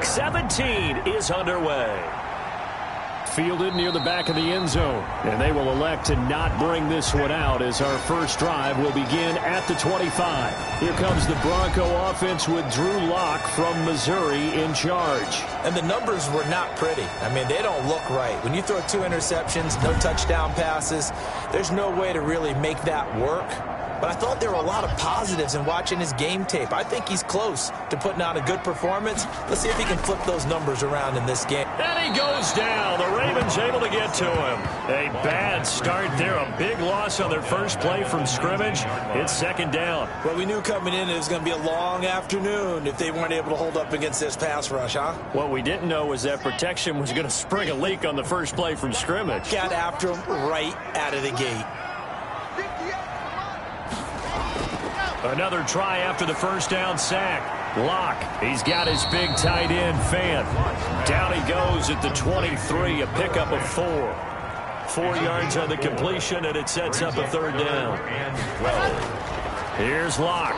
17 is underway. Fielded near the back of the end zone. And they will elect to not bring this one out as our first drive will begin at the 25. Here comes the Bronco offense with Drew Lock from Missouri in charge. And the numbers were not pretty. I mean, they don't look right. When you throw 2 interceptions, no touchdown passes, there's no way to really make that work. But I thought there were a lot of positives in watching his game tape. I think he's close to putting out a good performance. Let's see if he can flip those numbers around in this game. And he goes down. The Ravens able to get to him. A bad start there. A big loss on their first play from scrimmage. It's second down. Well, we knew coming in it was going to be a long afternoon if they weren't able to hold up against this pass rush, huh? What we didn't know was that protection was going to spring a leak on the first play from scrimmage. Got after him right out of the gate. Another try after the first down sack. Lock, he's got his big tight end, Fant. Down he goes at the 23, a pickup of 4. 4 yards on the completion, and it sets up a third down. Here's Lock.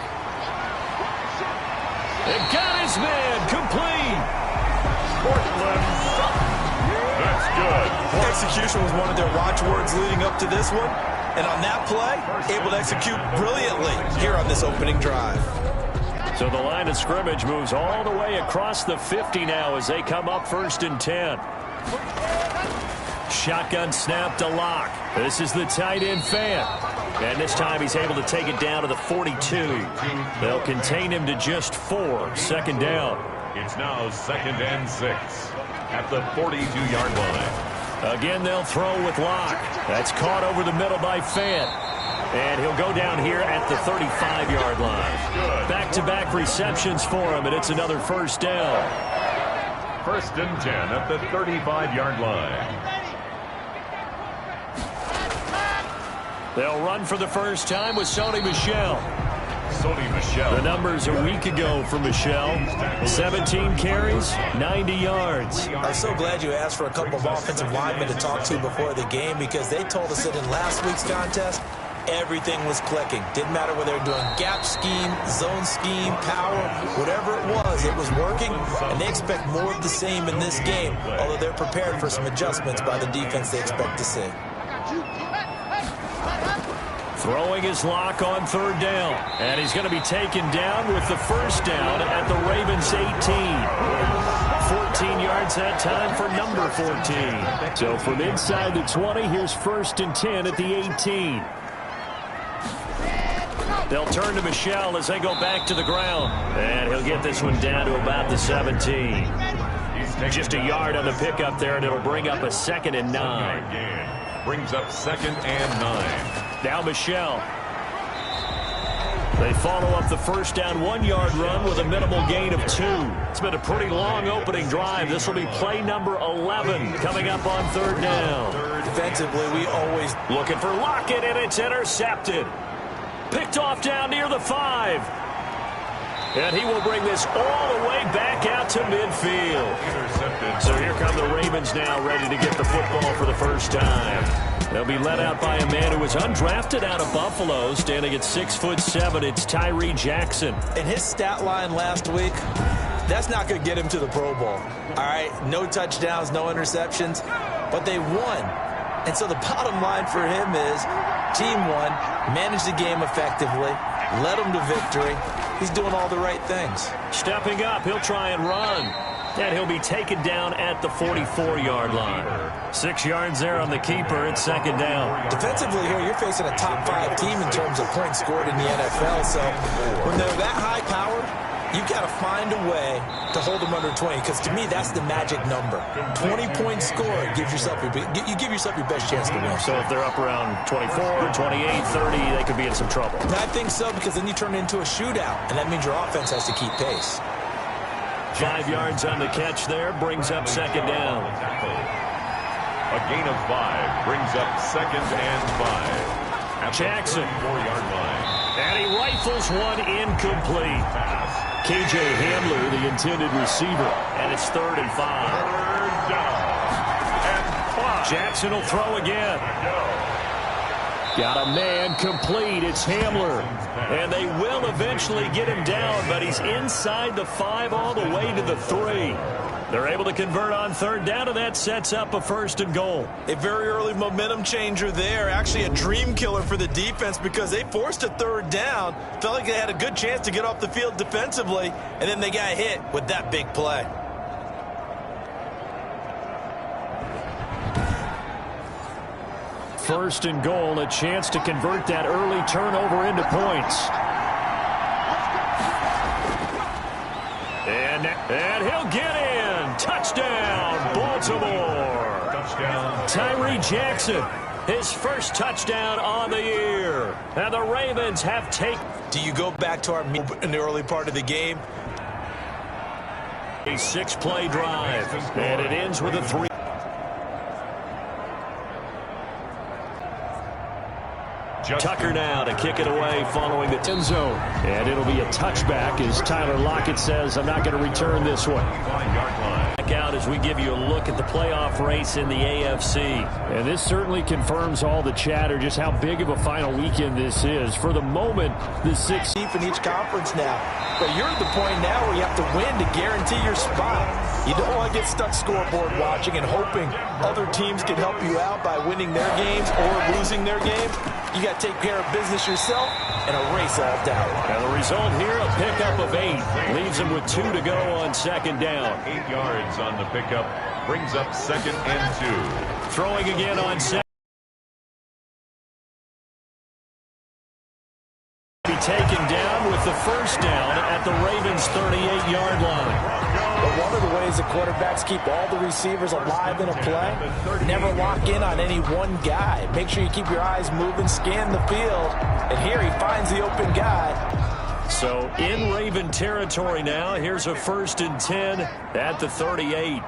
It got his man, complete. Portland. That's good. Execution was one of their watchwords leading up to this one. And on that play, able to execute brilliantly here on this opening drive. So the line of scrimmage moves all the way across the 50 now as they come up 1st and 10. Shotgun snap to Lock. This is the tight end Fant. And this time he's able to take it down to the 42. They'll contain him to just 4. Second down. It's now 2nd and 6 at the 42-yard line. Again, they'll throw with Lock. That's caught over the middle by Fant. And he'll go down here at the 35-yard line. Back-to-back receptions for him, and it's another first down. 1st and 10 at the 35-yard line. They'll run for the first time with Sony Michel. Sony Michel. The numbers a week ago for Michel. 17 carries, 90 yards. I'm so glad you asked for a couple of offensive linemen to talk to before the game because they told us that in last week's contest, everything was clicking. Didn't matter whether they were doing gap scheme, zone scheme, power, whatever it was working, and they expect more of the same in this game, although they're prepared for some adjustments by the defense they expect to see. Throwing his Lock on 3rd down. And he's going to be taken down with the first down at the Ravens 18. 14 yards that time for number 14. So from inside the 20, here's 1st and 10 at the 18. They'll turn to Michel as they go back to the ground. And he'll get this one down to about the 17. Just a yard on the pickup there, and it'll bring up a 2nd and 9. Brings up 2nd and 9. Now Michel. They follow up the first down 1-yard run with a minimal gain of 2. It's been a pretty long opening drive. This will be play number 11 coming up on 3rd down. Defensively, we always looking for Lockett, and it's intercepted. Picked off down near the 5. And he will bring this all the way back out to midfield. So here come the Ravens now, ready to get the football for the first time. They'll be led out by a man who was undrafted out of Buffalo, standing at 6'7". It's Tyree Jackson. And his stat line last week, that's not going to get him to the Pro Bowl. All right, no touchdowns, no interceptions, but they won. And so the bottom line for him is team won, managed the game effectively, led them to victory. He's doing all the right things. Stepping up, he'll try and run. And he'll be taken down at the 44-yard line. 6 yards there on the keeper. It's 2nd down. Defensively here, you're facing a top 5 team in terms of points scored in the NFL. So when they're that high powered, you've got to find a way to hold them under 20. Because to me, that's the magic number. 20 points scored, you give yourself your best chance to win. So if they're up around 24, 28, 30, they could be in some trouble. And I think so, because then you turn it into a shootout. And that means your offense has to keep pace. 5 yards on the catch there, brings up 2nd down. A gain of 5 brings up 2nd and 5. At Jackson. 4-yard line. And he rifles one incomplete. KJ Hamler, the intended receiver. And it's 3rd and 5. 3rd down. And 5. Jackson will throw again. Got a man complete. It's Hamler. And they will eventually get him down, but he's inside the 5 all the way to the 3. They're able to convert on third down, and that sets up a 1st and goal. A very early momentum changer there. Actually a dream killer for the defense because they forced a 3rd down. Felt like they had a good chance to get off the field defensively, and then they got hit with that big play. First and goal, a chance to convert that early turnover into points. And he'll get in. Touchdown, Baltimore. Touchdown. Tyree Jackson, his first touchdown on the year. And the Ravens have taken. Do you go back to our in the early part of the game? A 6-play drive, and it ends with a 3. Tucker now to kick it away following the end zone. And it'll be a touchback as Tyler Lockett says, I'm not going to return this one. Back out as we give you a look at the playoff race in the AFC. And this certainly confirms all the chatter, just how big of a final weekend this is. For the moment, the 6th deep in each conference now. But you're at the point now where you have to win to guarantee your spot. You don't want to get stuck scoreboard watching and hoping other teams can help you out by winning their games or losing their games. You got to take care of business yourself and erase all doubt. And the result here, a pickup of 8. Leaves them with 2 to go on 2nd down. 8 yards on the pickup. Brings up 2nd and 2. Throwing again on 2nd. Be taken down with the 1st down at the Ravens' 38-yard line. But one of the ways the quarterbacks keep all the receivers alive in a play, never lock in on any one guy. Make sure you keep your eyes moving, scan the field, and here he finds the open guy. So in Raven territory now, here's a 1st and 10 at the 38.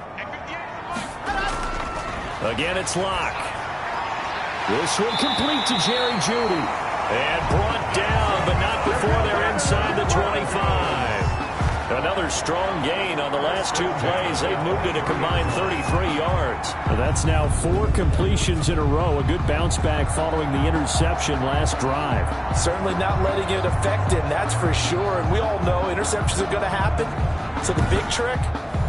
Again, it's Locke. This one complete to Jerry Jeudy. And brought down, but not before they're inside the 25. Another strong gain on the last 2 plays. They've moved it a combined 33 yards. That's now 4 completions in a row. A good bounce back following the interception last drive. Certainly not letting it affect him, that's for sure. And we all know interceptions are going to happen. So the big trick,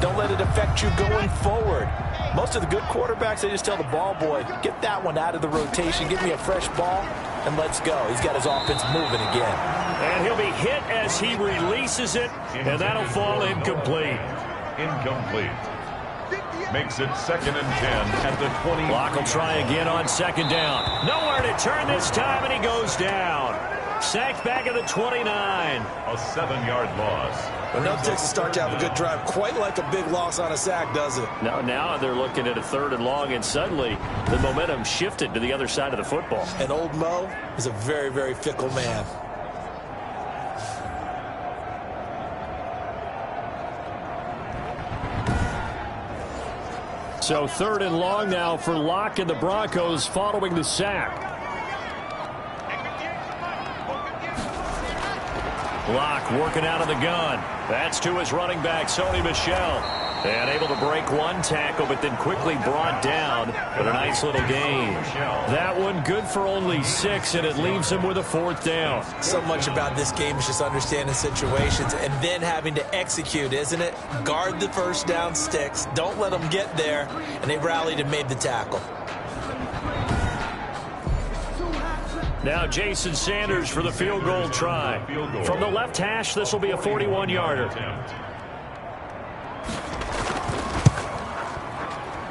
don't let it affect you going forward. Most of the good quarterbacks, they just tell the ball boy, get that one out of the rotation, give me a fresh ball, and let's go. He's got his offense moving again. And he'll be hit as he releases it, and that'll fall incomplete. Incomplete. Makes it 2nd and 10 at the 20. Locke will try again on 2nd down. Nowhere to turn this time, and he goes down. Sacked back at the 29. A 7-yard loss. Well, no Texas start to have a good drive. Quite like a big loss on a sack, does it? Now they're looking at a 3rd and long, and suddenly the momentum shifted to the other side of the football. And old Mo is a very, very fickle man. So 3rd and long now for Locke and the Broncos following the sack. Locke working out of the gun. That's to his running back, Sony Michel. And able to break 1 tackle, but then quickly brought down. But a nice little gain. That one good for only 6, and it leaves him with a 4th down. So much about this game is just understanding situations and then having to execute, isn't it? Guard the 1st down sticks. Don't let them get there. And they rallied and made the tackle. Now Jason Sanders for the field goal try. From the left hash, this will be a 41-yarder.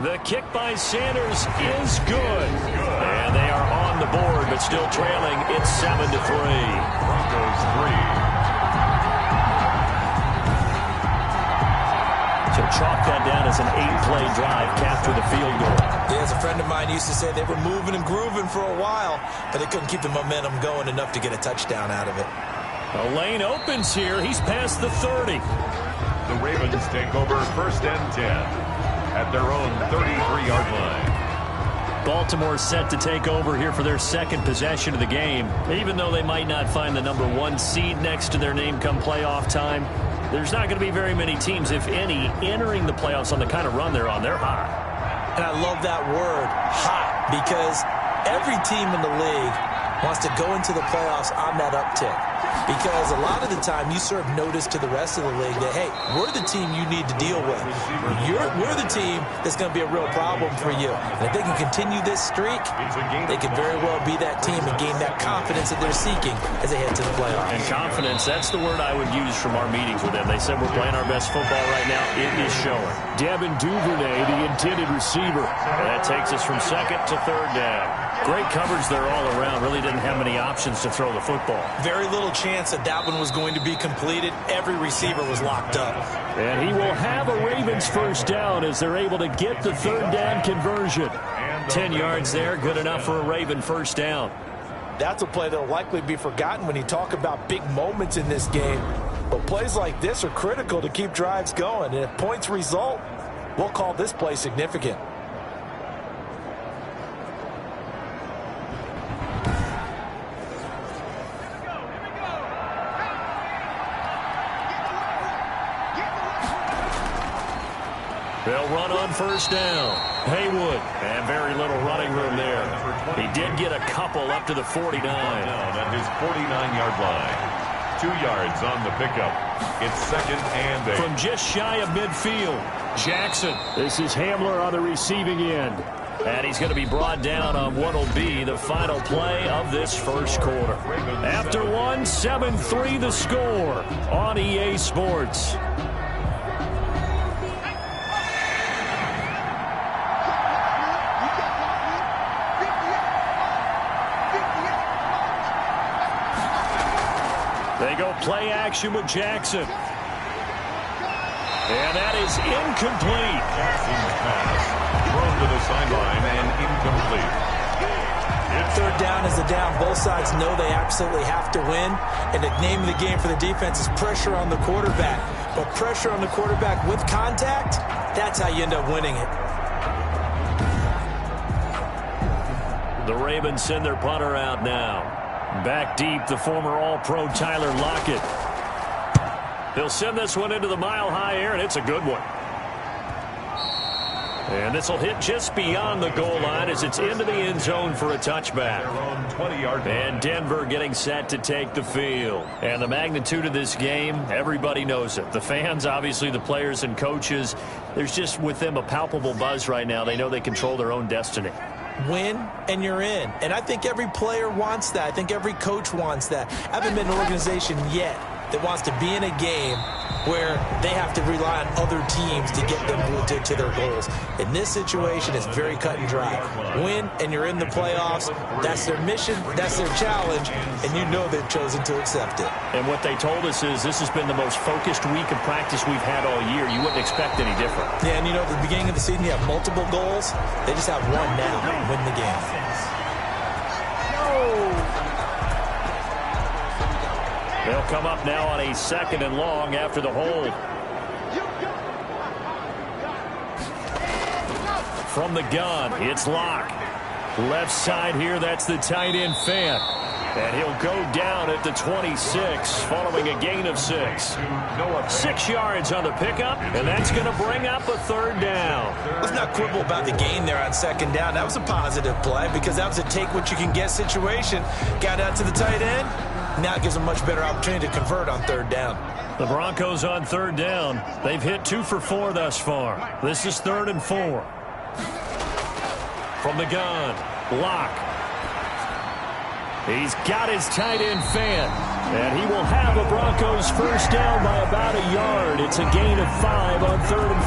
The kick by Sanders is good. And they are on the board, but still trailing. It's 7-3. Broncos 3. So chalk that down as an 8-play drive capped with a field goal. Yeah, as a friend of mine used to say, they were moving and grooving for a while, but they couldn't keep the momentum going enough to get a touchdown out of it. A lane opens here. He's past the 30. The Ravens take over 1st and 10 at their own 33-yard line. Baltimore set to take over here for their 2nd possession of the game. Even though they might not find the number 1 seed next to their name come playoff time, there's not going to be very many teams, if any, entering the playoffs on the kind of run they're on. They're hot. And I love that word, hot, because every team in the league wants to go into the playoffs on that uptick. because a lot of the time you serve notice to the rest of the league that, hey, we're the team you need to deal with. We're the team that's going to be a real problem for you. And if they can continue this streak, they could very well be that team and gain that confidence that they're seeking as they head to the playoffs. And confidence, that's the word I would use from our meetings with them. They said we're playing our best football right now. It is showing. Devin Duvernay, the intended receiver. And that takes us from second to third down. Great coverage there all around. Really didn't have many options to throw the football. Very little chance that that one was going to be completed. Every receiver was locked up. And he will have a Ravens first down as they're able to get the third down conversion. 10 yards there, good enough for a Raven first down. That's a play that will likely be forgotten when you talk about big moments in this game. But plays like this are critical to keep drives going. And if points result, we'll call this play significant. They'll run on first down. Haywood, and very little running room there. He did get a couple up to the 49. Down at his 49-yard line. 2 yards on the pickup. It's second and 8. From just shy of midfield, Jackson. This is Hamler on the receiving end. And he's going to be brought down on what will be the final play of this first quarter. After one, 7-3 the score on EA Sports. They go play action with Jackson. And that is incomplete. Jackson's pass thrown to the sideline and incomplete. Third down is a down. Both sides know they absolutely have to win. And the name of the game for the defense is pressure on the quarterback. But pressure on the quarterback with contact, that's how you end up winning it. The Ravens send their punter out now. Back deep, the former All-Pro Tyler Lockett. He'll send this one into the mile-high air, and it's a good one. And this will hit just beyond the goal line as it's into the end zone for a touchback. And Denver getting set to take the field. And the magnitude of this game, everybody knows it. The fans, obviously the players and coaches, there's just with them a palpable buzz right now. They know they control their own destiny. Win, and you're in. And I think every player wants that. I think every coach wants that. I haven't been in an organization yet that wants to be in a game where they have to rely on other teams to get them to their goals. In this situation, it's very cut and dry. Win, and you're in the playoffs. That's their mission. That's their challenge. And you know they've chosen to accept it. And what they told us is this has been the most focused week of practice we've had all year. You wouldn't expect any different. Yeah, and you know, at the beginning of the season, you have multiple goals. They just have one now. Win the game. They'll come up now on a second and long after the hold. From the gun, it's Locke. Left side here, that's the tight end Fant. And he'll go down at the 26 following a gain of 6. 6 yards on the pickup, and that's going to bring up a third down. Let's not quibble about the gain there on second down. That was a positive play because that was a take-what-you-can-get situation. Got out to the tight end. Now it gives them a much better opportunity to convert on third down. The Broncos on third down. They've hit 2 for 4 thus far. This is 3rd and 4. From the gun, Locke. He's got his tight end Fant. And he will have a Broncos first down by about a yard. It's a gain of 5 on 3rd and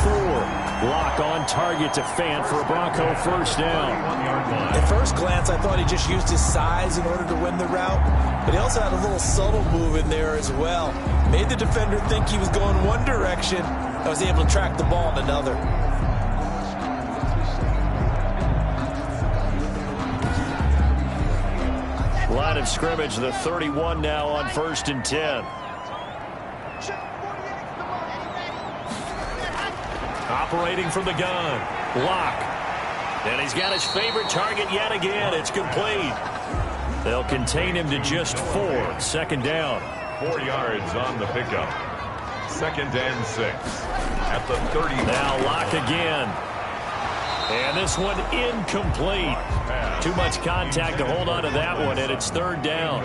4. Locke on target to Fant for a Bronco first down. At first glance, I thought he just used his size in order to win the route. But he also had a little subtle move in there as well. Made the defender think he was going one direction and was able to track the ball in another. Line of scrimmage, the 31 now on 1st and 10. Operating from the gun, Locke. And he's got his favorite target yet again. It's complete. They'll contain him to just 4. 2nd down. 4 yards on the pickup. 2nd and 6 at the 30. Now Locke again. And this one incomplete. Too much contact to hold on to that one, and it's 3rd down.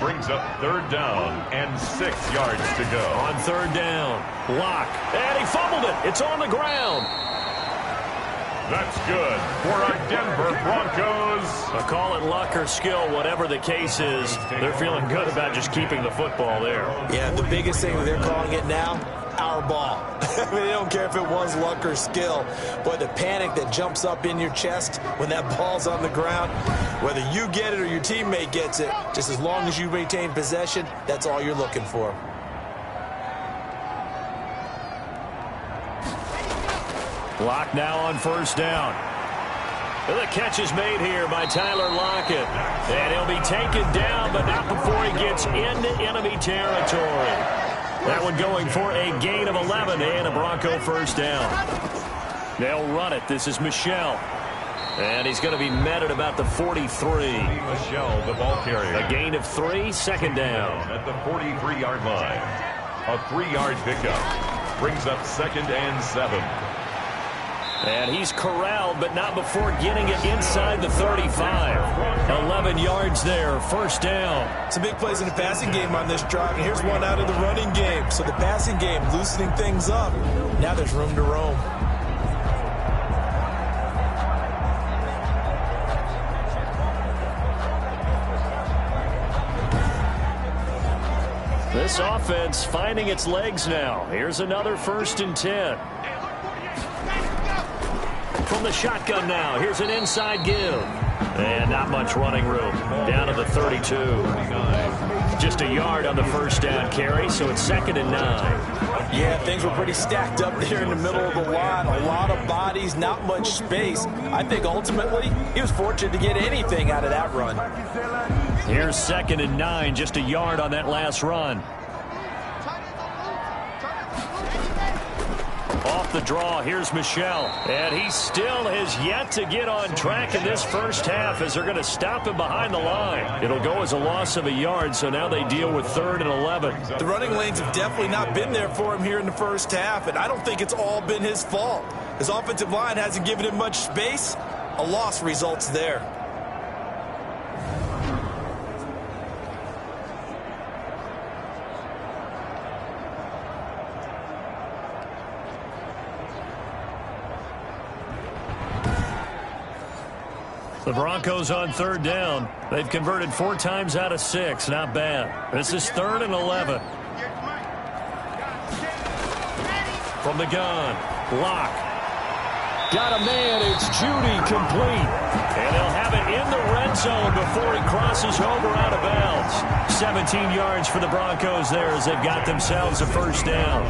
Brings up 3rd down and 6 yards to go. On 3rd down, Locke. And he fumbled it. It's on the ground. That's good for our Denver Broncos. Call it luck or skill, whatever the case is. They're feeling good about just keeping the football there. Yeah, the biggest thing that they're calling it now, our ball. I mean, they don't care if it was luck or skill, but the panic that jumps up in your chest when that ball's on the ground, whether you get it or your teammate gets it, just as long as you maintain possession, that's all you're looking for. Locke now on 1st down. The catch is made here by Tyler Lockett. And he'll be taken down, but not before he gets into enemy territory. That one going for a gain of 11 and a Bronco 1st down. They'll run it. This is Michel. And he's going to be met at about the 43. Michel, the ball carrier. A gain of 3, 2nd down. At the 43-yard line. A 3-yard pickup. Brings up 2nd and 7. And he's corralled, but not before getting it inside the 35. 11 yards there, 1st down. Some big plays in the passing game on this drive, and here's one out of the running game. So the passing game loosening things up. Now there's room to roam. This offense finding its legs now. Here's another 1st and 10. From the shotgun now. Here's an inside give. And not much running room. Down to the 32. Just a yard on the 1st down carry, so it's 2nd and 9. Yeah, things were pretty stacked up there in the middle of the line. A lot of bodies, not much space. I think ultimately he was fortunate to get anything out of that run. Here's 2nd and 9, just a yard on that last run. Off the draw, here's Michel. And he still has yet to get on track in this 1st half as they're going to stop him behind the line. It'll go as a loss of a yard, so now they deal with 3rd and 11. The running lanes have definitely not been there for him here in the 1st half, and I don't think it's all been his fault. His offensive line hasn't given him much space. A loss results there. The Broncos on 3rd down. They've converted 4 times out of 6. Not bad. This is 3rd and 11. From the gun, Locke. Got a man. It's Judy complete. And they'll have it in the red zone before he crosses over out of bounds. 17 yards for the Broncos there as they've got themselves a 1st down.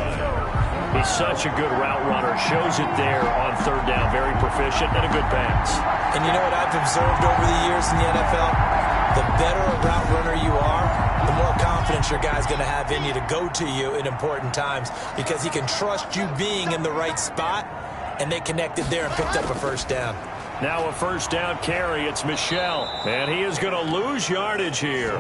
He's such a good route runner. Shows it there on 3rd down. Very proficient and a good pass. And you know what I've observed over the years in the NFL? The better a route runner you are, the more confidence your guy's going to have in you to go to you in important times because he can trust you being in the right spot, and they connected there and picked up a 1st down. Now a 1st down carry. It's Michel. And he is going to lose yardage here.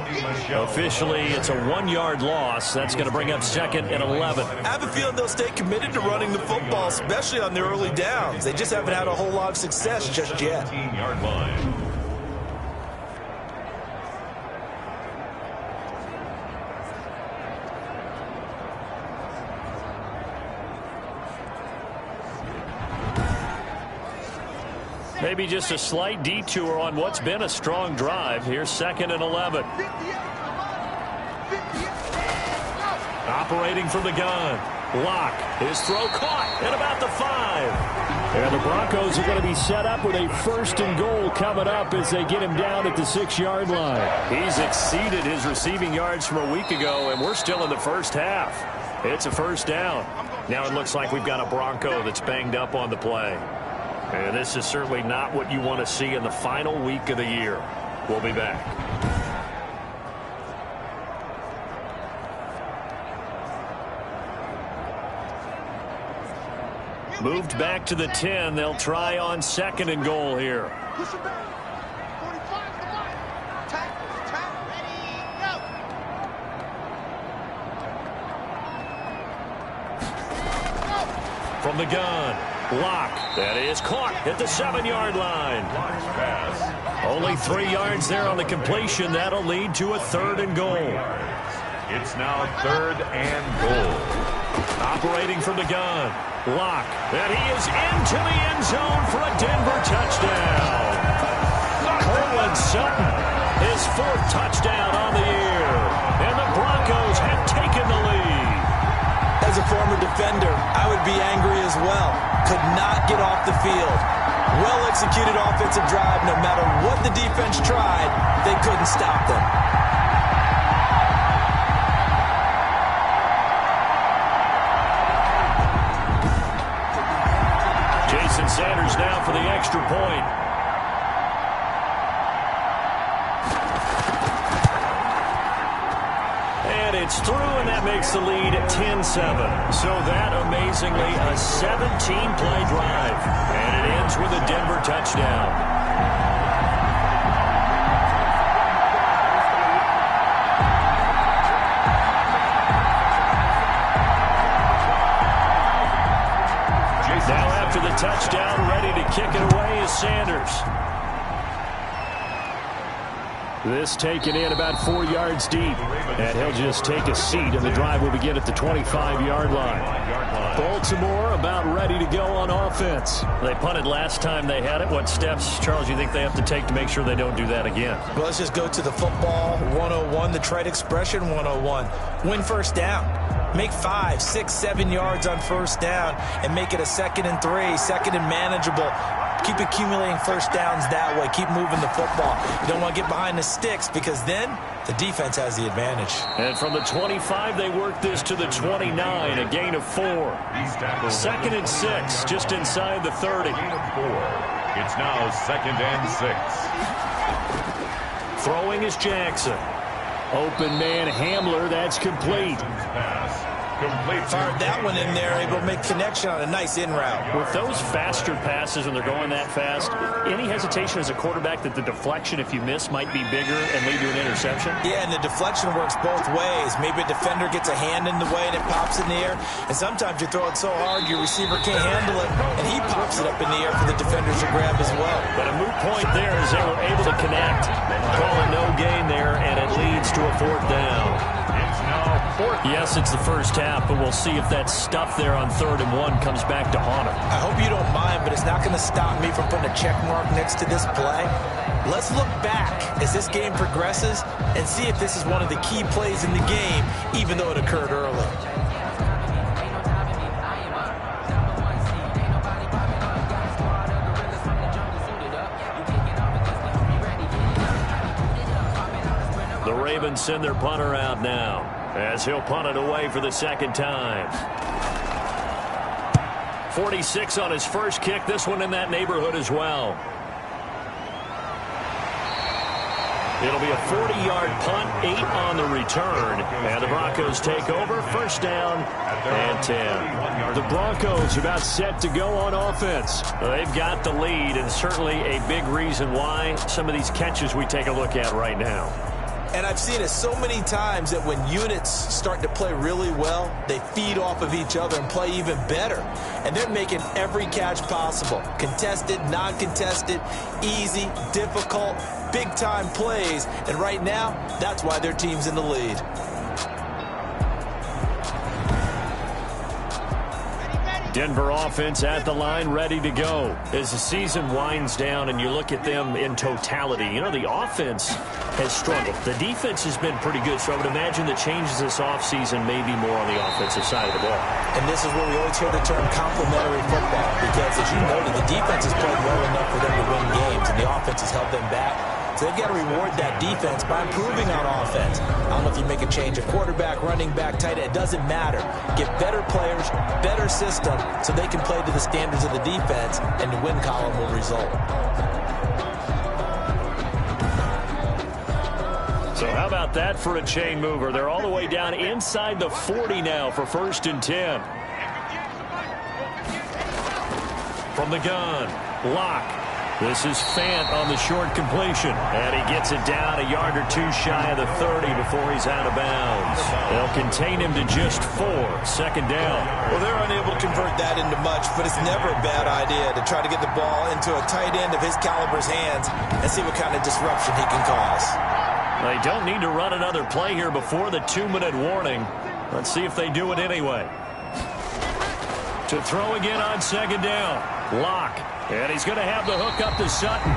Officially, it's a 1-yard loss. That's going to bring up 2nd and 11. I have a feeling they'll stay committed to running the football, especially on the early downs. They just haven't had a whole lot of success just yet. 15-yard line. Maybe just a slight detour on what's been a strong drive. Here's 2nd and 11. Operating from the gun. Locke. His throw caught at about the 5. And the Broncos are going to be set up with a 1st and goal coming up as they get him down at the 6-yard line. He's exceeded his receiving yards from a week ago, and we're still in the 1st half. It's a 1st down. Now it looks like we've got a Bronco that's banged up on the play. And this is certainly not what you want to see in the final week of the year. We'll be back. Moved back to the 10. They'll try on 2nd and goal here. From the gun. Locke. That is caught at the 7-yard line. Locke's pass Only 3 yards there on the completion. That'll lead to a 3rd and goal. It's now 3rd and goal. Operating from the gun. Locke. And he is into the end zone for a Denver touchdown. Courtland Sutton, his 4th touchdown on the year. And the Broncos have taken the lead. As a former defender, I would be angry as well. Could not get off the field. Well-executed offensive drive. No matter what the defense tried, they couldn't stop them. Jason Sanders now for the extra point. And it's through, and that makes the lead 10-7. So that, amazingly, a 17-play drive. And it ends with a Denver touchdown. Now after the touchdown, ready to kick it away is Sanders. This taken in about 4 yards deep. And he'll just take a seat, and the drive will begin at the 25-yard line. Baltimore about ready to go on offense. They punted last time they had it. What steps, Charles, you think they have to take to make sure they don't do that again? Well, let's just go to the football 101, the trade expression 101. Win first down. Make 5, 6, 7 yards on first down and make it a 2nd and 3, 2nd and manageable. Keep accumulating first downs that way. Keep moving the football. You don't want to get behind the sticks because then the defense has the advantage. And from the 25, they work this to the 29, a gain of 4. 2nd and 6, just inside the 30. It's now 2nd and 6. Throwing is Jackson. Open man Hamler, that's complete. Fired that one in there, able to make connection on a nice in route. With those faster passes when they're going that fast, any hesitation as a quarterback that the deflection, if you miss, might be bigger and lead to an interception? Yeah, and the deflection works both ways. Maybe a defender gets a hand in the way and it pops in the air. And sometimes you throw it so hard your receiver can't handle it, and he pops it up in the air for the defenders to grab as well. But a moot point there as they were able to connect. Call it no gain there, and it leads to a 4th down. Yes, it's the first half, but we'll see if that stuff there on 3rd and 1 comes back to haunt him. I hope you don't mind, but it's not going to stop me from putting a check mark next to this play. Let's look back as this game progresses and see if this is one of the key plays in the game, even though it occurred early. The Ravens send their punter out now as he'll punt it away for the 2nd time. 46 on his first kick. This one in that neighborhood as well. It'll be a 40-yard punt, 8 on the return. And the Broncos take over. First down and 10. The Broncos about set to go on offense. They've got the lead, and certainly a big reason why some of these catches we take a look at right now. And I've seen it so many times that when units start to play really well, they feed off of each other and play even better. And they're making every catch possible. Contested, non-contested, easy, difficult, big-time plays. And right now, that's why their team's in the lead. Denver offense at the line, ready to go. As the season winds down and you look at them in totality, you know, the offense has struggled. The defense has been pretty good, so I would imagine the changes this offseason may be more on the offensive side of the ball. And this is where we always hear the term complementary football, because as you noted, the defense has played well enough for them to win games, and the offense has held them back. So they've got to reward that defense by improving on offense. I don't know if you make a change of quarterback, running back, tight end. It doesn't matter. Get better players, better system, so they can play to the standards of the defense, and the win column will result. So how about that for a chain mover? They're all the way down inside the 40 now for 1st and 10. From the gun, Locke. This is Fant on the short completion. And he gets it down a yard or two shy of the 30 before he's out of bounds. They'll contain him to just 4. Second down. Well, they're unable to convert that into much, but it's never a bad idea to try to get the ball into a tight end of his caliber's hands and see what kind of disruption he can cause. They don't need to run another play here before the 2-minute warning. Let's see if they do it anyway. To throw again on second down. Locke. And he's going to have the hook up to Sutton.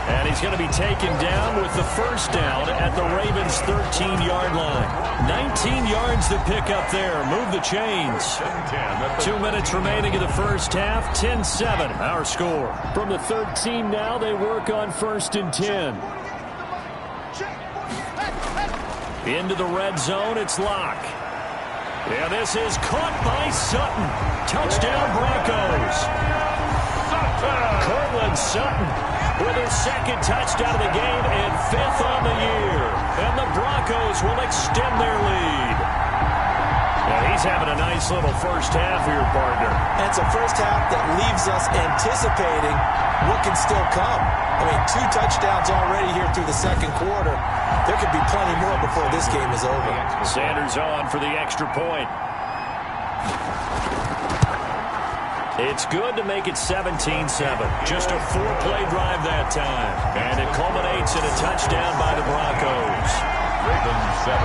And he's going to be taken down with the first down at the Ravens' 13-yard line. 19 yards to pick up there. Move the chains. 2 minutes remaining in the first half. 10-7, our score. From the 13 now, they work on 1st and 10. Into the red zone, it's Locke. Yeah, this is caught by Sutton. Touchdown, Broncos. Cortland Sutton with his second touchdown of the game and 5th on the year. And the Broncos will extend their lead. Yeah, he's having a nice little first half here, partner. And it's a first half that leaves us anticipating what can still come. I mean, 2 touchdowns already here through the second quarter. There could be plenty more before this game is over. Sanders on for the extra point. It's good to make it 17-7. Just a 4-play drive that time. And it culminates in a touchdown by the Broncos. Ravens 7.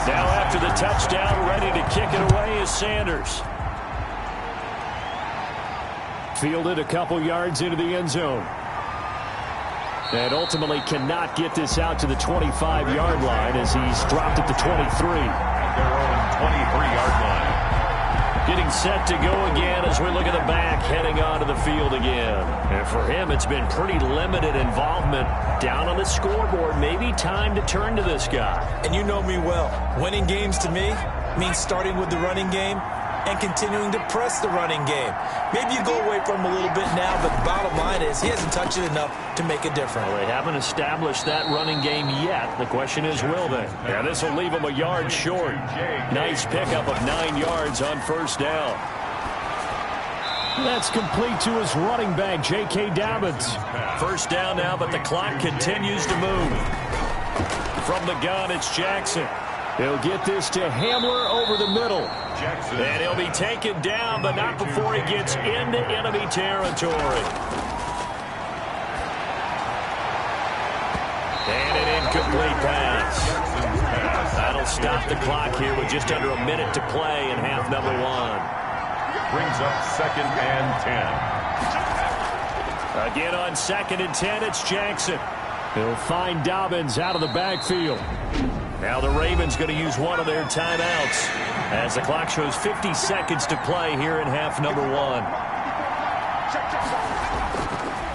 Now after the touchdown, ready to kick it away is Sanders. Fielded a couple yards into the end zone. And ultimately cannot get this out to the 25-yard line as he's dropped at the 23. At their own 23-yard line. Getting set to go again as we look at the back heading onto the field again. And for him, it's been pretty limited involvement down on the scoreboard. Maybe time to turn to this guy. And you know me well. Winning games to me means starting with the running game and continuing to press the running game. Maybe you go away from him a little bit now, but the bottom line is he hasn't touched it enough to make a difference. Well, they haven't established that running game yet. The question is, will they? Yeah, this will leave them a yard short. Nice pickup of 9 yards on first down. That's complete to his running back, J.K. Dobbins. First down now, but the clock continues to move. From the gun, it's Jackson. He'll get this to Hamler over the middle. Jackson. And he'll be taken down, but not before he gets into enemy territory. And an incomplete pass. That'll stop the clock here with just under a minute to play in half number 1. Brings up 2nd and 10. Again on 2nd and 10, it's Jackson. He'll find Dobbins out of the backfield. Now the Ravens going to use one of their timeouts as the clock shows 50 seconds to play here in half number 1.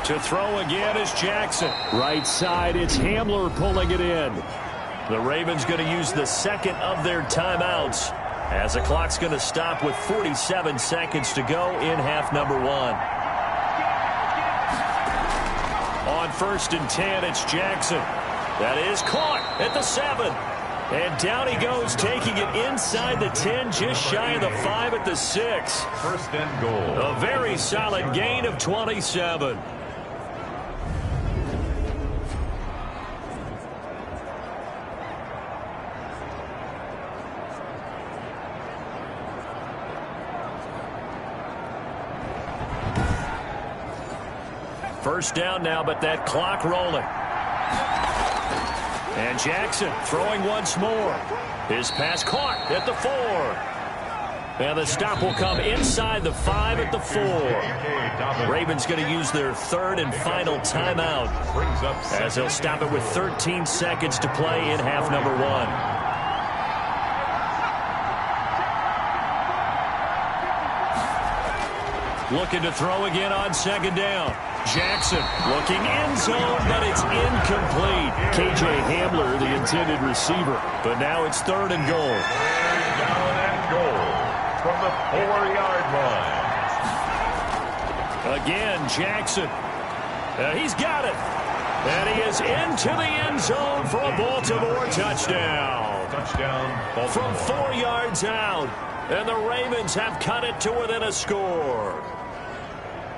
To throw again is Jackson. Right side, it's Hamler pulling it in. The Ravens going to use the second of their timeouts as the clock's going to stop with 47 seconds to go in half number 1. On 1st and 10, it's Jackson. That is caught at the 7. And down he goes, taking it inside the 10, just shy of the 5 at the 6. First and goal. A very solid gain of 27. First down now, but that clock rolling. And Jackson throwing once more. His pass caught at the 4. And the stop will come inside the 5 at the 4. Ravens going to use their third and final timeout as they'll stop it with 13 seconds to play in half number 1. Looking to throw again on second down. Jackson looking end zone, but it's incomplete. K.J. Hamler, the intended receiver. But now it's 3rd and goal. 3rd down and goal from the 4-yard line. Again, Jackson. He's got it. And he is into the end zone for a Baltimore touchdown. Touchdown, Baltimore. From 4 yards out. And the Ravens have cut it to within a score.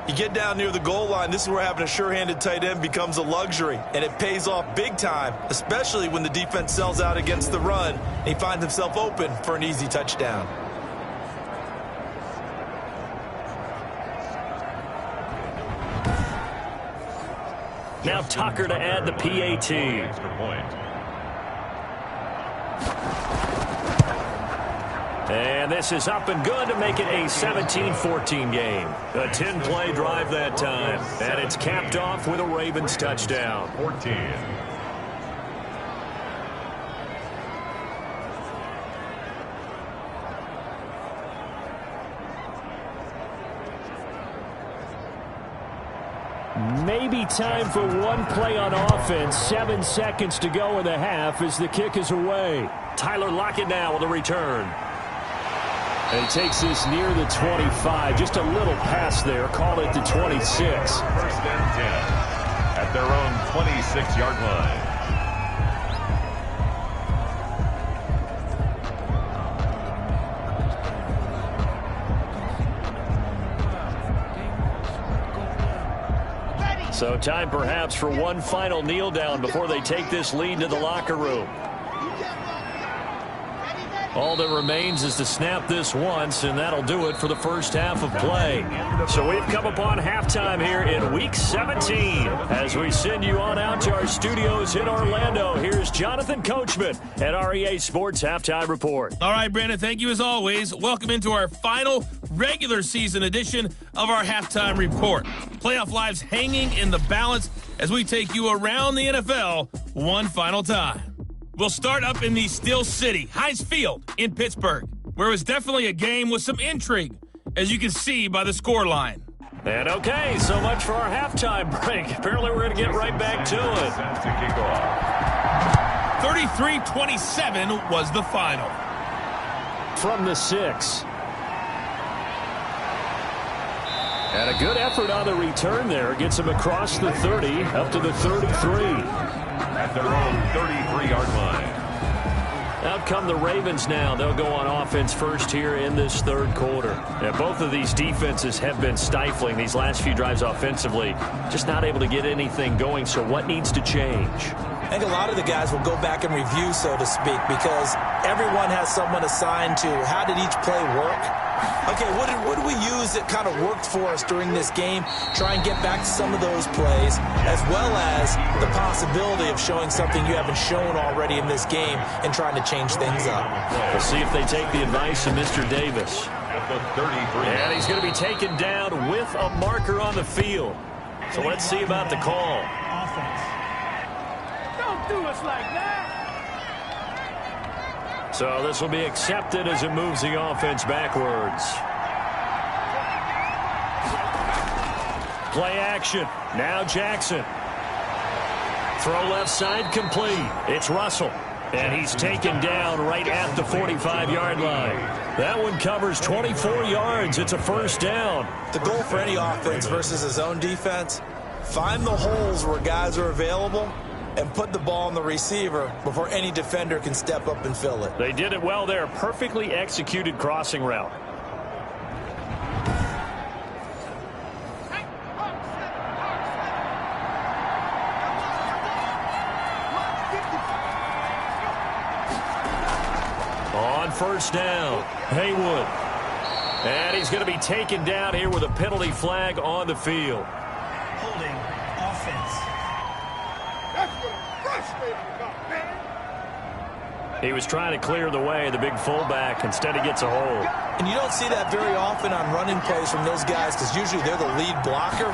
You get down near the goal line, this is where having a sure-handed tight end becomes a luxury, and it pays off big time, especially when the defense sells out against the run, and he finds himself open for an easy touchdown. Now Tucker to add the PAT. Extra point. And this is up and good to make it a 17-14 game. A 10-play drive that time. And it's capped off with a Ravens touchdown. 14. Maybe time for one play on offense. 7 seconds to go in the half as the kick is away. Tyler Lockett now with a return. And he takes this near the 25. Just a little pass there. Call it the 26. First and 10 at their own 26-yard line. So time perhaps for one final kneel down before they take this lead to the locker room. All that remains is to snap this once, and that'll do it for the first half of play. So we've come upon halftime here in Week 17. As we send you on out to our studios in Orlando, here's Jonathan Coachman at REA Sports Halftime Report. All right, Brandon, thank you as always. Welcome into our final regular season edition of our Halftime Report. Playoff lives hanging in the balance as we take you around the NFL one final time. We'll start up in the Steel City, Heinz Field in Pittsburgh, where it was definitely a game with some intrigue, as you can see by the score line. And okay, so much for our halftime break. Apparently we're going to get right back to it. To kick off. 33-27 was the final. From the 6. And a good effort on the return there. Gets him across the 30, up to the 33. At their own 33-yard line. Out come the Ravens now. They'll go on offense first here in this third quarter. Now, both of these defenses have been stifling these last few drives offensively. Just not able to get anything going, so what needs to change? I think a lot of the guys will go back and review, so to speak, because everyone has someone assigned to how did each play work. Okay, what did we use that kind of worked for us during this game? Try and get back to some of those plays, as well as the possibility of showing something you haven't shown already in this game and trying to change things up. We'll see if they take the advice of Mr. Davis. At the 33. And he's going to be taken down with a marker on the field. So let's see about the call. Offense. Don't do us like that. So this will be accepted as it moves the offense backwards. Play action. Now Jackson. Throw left side complete. It's Russell. And he's taken down right at the 45-yard line. That one covers 24 yards. It's a first down. The goal for any offense versus his own defense, find the holes where guys are available and put the ball on the receiver before any defender can step up and fill it. They did it well there. Perfectly executed crossing route. On first down, Haywood. And he's going to be taken down here with a penalty flag on the field. Holding offense. That's what frustrates me about, man. He was trying to clear the way, the big fullback. Instead, he gets a hold. And you don't see that very often on running plays from those guys because usually they're the lead blocker.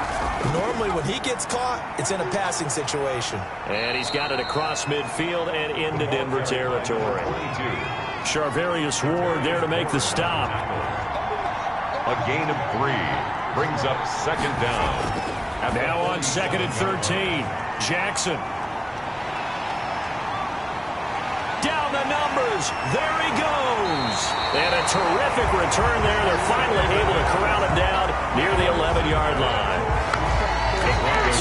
Normally, when he gets caught, it's in a passing situation. And he's got it across midfield and into Denver territory. Charvarius Ward there to make the stop. A gain of 3 brings up second down. Now on second and 13, Jackson. Down the numbers. There he goes. And a terrific return there. They're finally able to corral him down near the 11-yard line.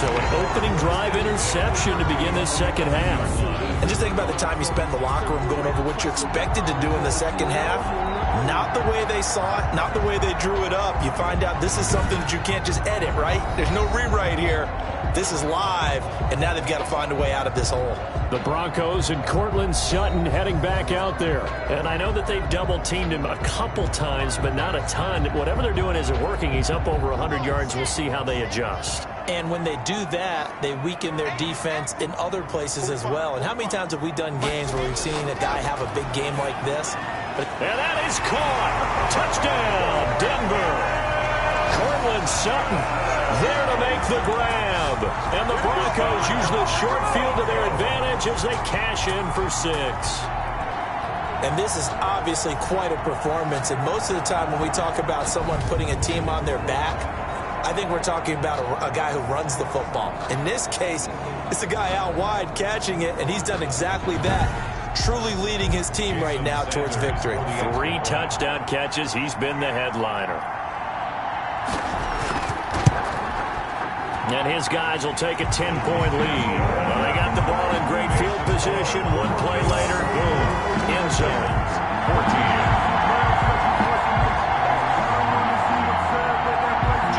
So an opening drive interception to begin this second half. And just think about the time you spend in the locker room going over what you expected to do in the second half. Not the way they saw it, not the way they drew it up. You find out this is something that you can't just edit, right? There's no rewrite here. This is live, and now they've got to find a way out of this hole. The Broncos and Courtland Sutton heading back out there. And I know that they've double-teamed him a couple times, but not a ton. Whatever they're doing isn't working. He's up over 100 yards. We'll see how they adjust. And when they do that, they weaken their defense in other places as well. And how many times have we done games where we've seen a guy have a big game like this? And that is caught. Touchdown, Denver. Courtland Sutton there to make the grab. And the Broncos use the short field to their advantage as they cash in for 6. And this is obviously quite a performance. And most of the time when we talk about someone putting a team on their back, I think we're talking about a guy who runs the football. In this case, it's a guy out wide catching it, and he's done exactly that, truly leading his team right now towards victory. 3 touchdown catches. He's been the headliner. And his guys will take a 10-point lead. Well, they got the ball in great field position. One play later, boom, end zone. 14.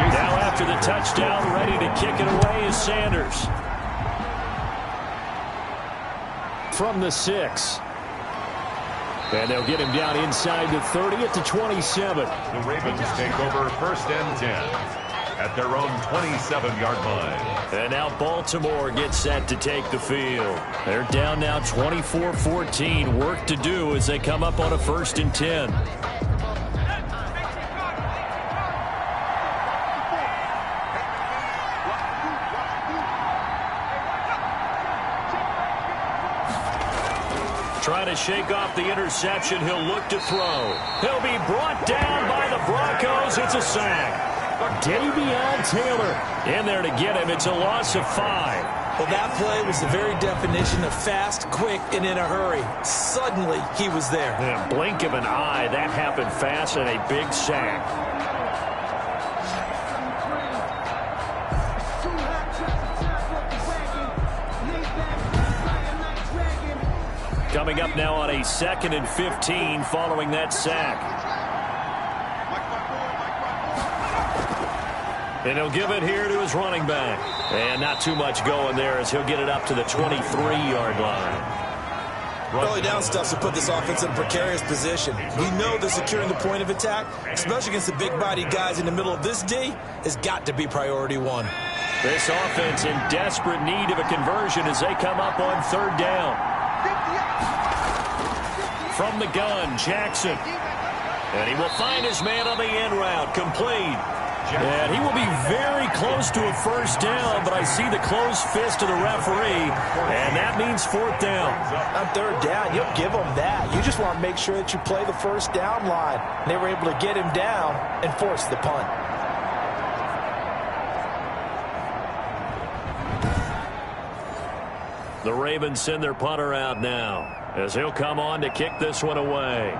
Now after the touchdown, ready to kick it away is Sanders. From the 6. And they'll get him down inside the 30 at the 27. The Ravens take over 1st and 10 at their own 27-yard line. And now Baltimore gets set to take the field. They're down now 24-14. Work to do as they come up on a 1st and 10. Trying to shake off the interception. He'll look to throw. He'll be brought down by the Broncos. It's a sack. Davion Taylor in there to get him. It's a loss of 5. Well, that play was the very definition of fast, quick, and in a hurry. Suddenly, he was there. In a blink of an eye, that happened fast and a big sack. Coming up now on a 2nd and 15 following that sack. And he'll give it here to his running back. And not too much going there as he'll get it up to the 23-yard line. Early down stuff to put this offense in a precarious position. We know that securing the point of attack, especially against the big-bodied guys in the middle of this D, has got to be priority 1. This offense in desperate need of a conversion as they come up on 3rd down. From the gun, Jackson. And he will find his man on the end route, complete. And he will be very close to a 1st down, but I see the closed fist of the referee, and that means 4th down. On 3rd down, you'll give them that. You just want to make sure that you play the 1st down line. And they were able to get him down and force the punt. The Ravens send their punter out now as he'll come on to kick this one away.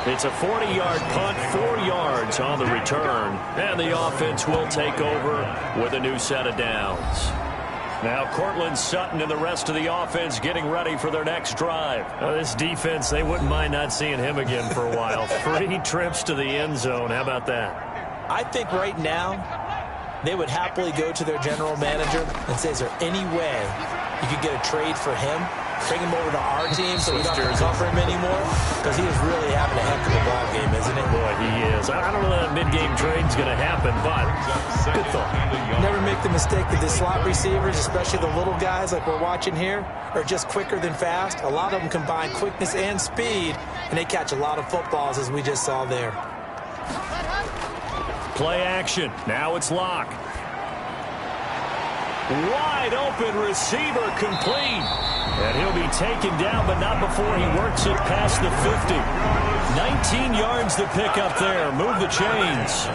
It's a 40-yard punt, 4 yards on the return, and the offense will take over with a new set of downs. Now Courtland Sutton and the rest of the offense getting ready for their next drive. This defense, they wouldn't mind not seeing him again for a while. 3 trips to the end zone. How about that? I think right now they would happily go to their general manager and say, is there any way you could get a trade for him? Bring him over to our team so we don't have to cover him anymore? Because he is really having a heck of a ball game, isn't he? Boy, he is. I don't know that mid-game trade's going to happen, but good thought. Never make the mistake that the slot receivers, especially the little guys like we're watching here, are just quicker than fast. A lot of them combine quickness and speed, and they catch a lot of footballs, as we just saw there. Play action. Now it's Locke. Wide open receiver, complete. And he'll be taken down, but not before he works it past the 50. 19 yards to pick up there. Move the chains.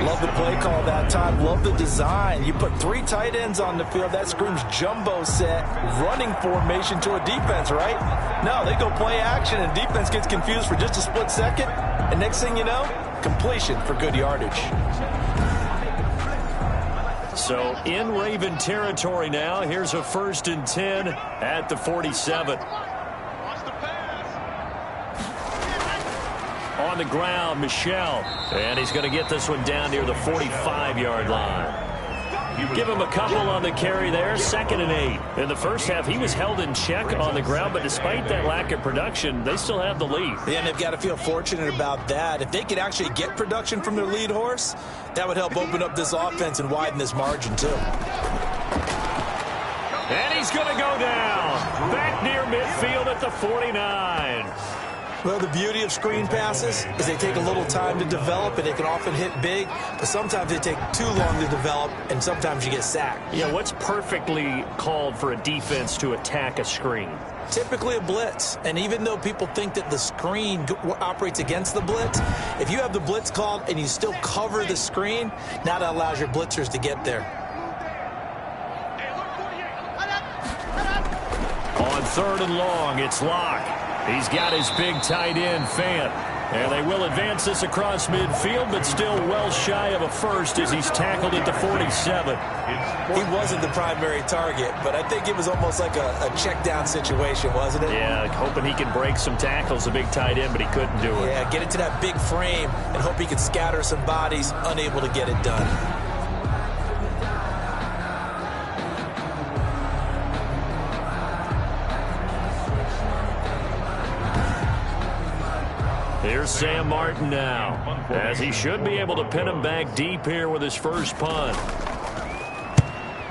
Love the play call that time. Love the design. You put 3 tight ends on the field. That screams jumbo set, running formation to a defense, right? No, they go play action, and defense gets confused for just a split second. And next thing you know, completion for good yardage. So in Raven territory now. Here's a 1st and 10 at the 47. On the ground, Michel. And he's going to get this one down near the 45-yard line. Give him a couple on the carry there, 2nd and 8. In the first half, he was held in check on the ground, but despite that lack of production, they still have the lead. Yeah, and they've got to feel fortunate about that. If they could actually get production from their lead horse, that would help open up this offense and widen this margin, too. And he's going to go down. Back near midfield at the 49. Well, the beauty of screen passes is they take a little time to develop, and they can often hit big, but sometimes they take too long to develop, and sometimes you get sacked. Yeah, what's perfectly called for a defense to attack a screen? Typically a blitz, and even though people think that the screen operates against the blitz, if you have the blitz called and you still cover the screen, now that allows your blitzers to get there. On 3rd and long, it's Locke. He's got his big tight end, Fant. And they will advance this across midfield, but still well shy of a first as he's tackled at the 47. He wasn't the primary target, but I think it was almost like a check down situation, wasn't it? Yeah, hoping he can break some tackles, a big tight end, but he couldn't do it. Yeah, get it to that big frame and hope he can scatter some bodies, unable to get it done. Here's Sam Martin now, as he should be able to pin him back deep here with his first punt.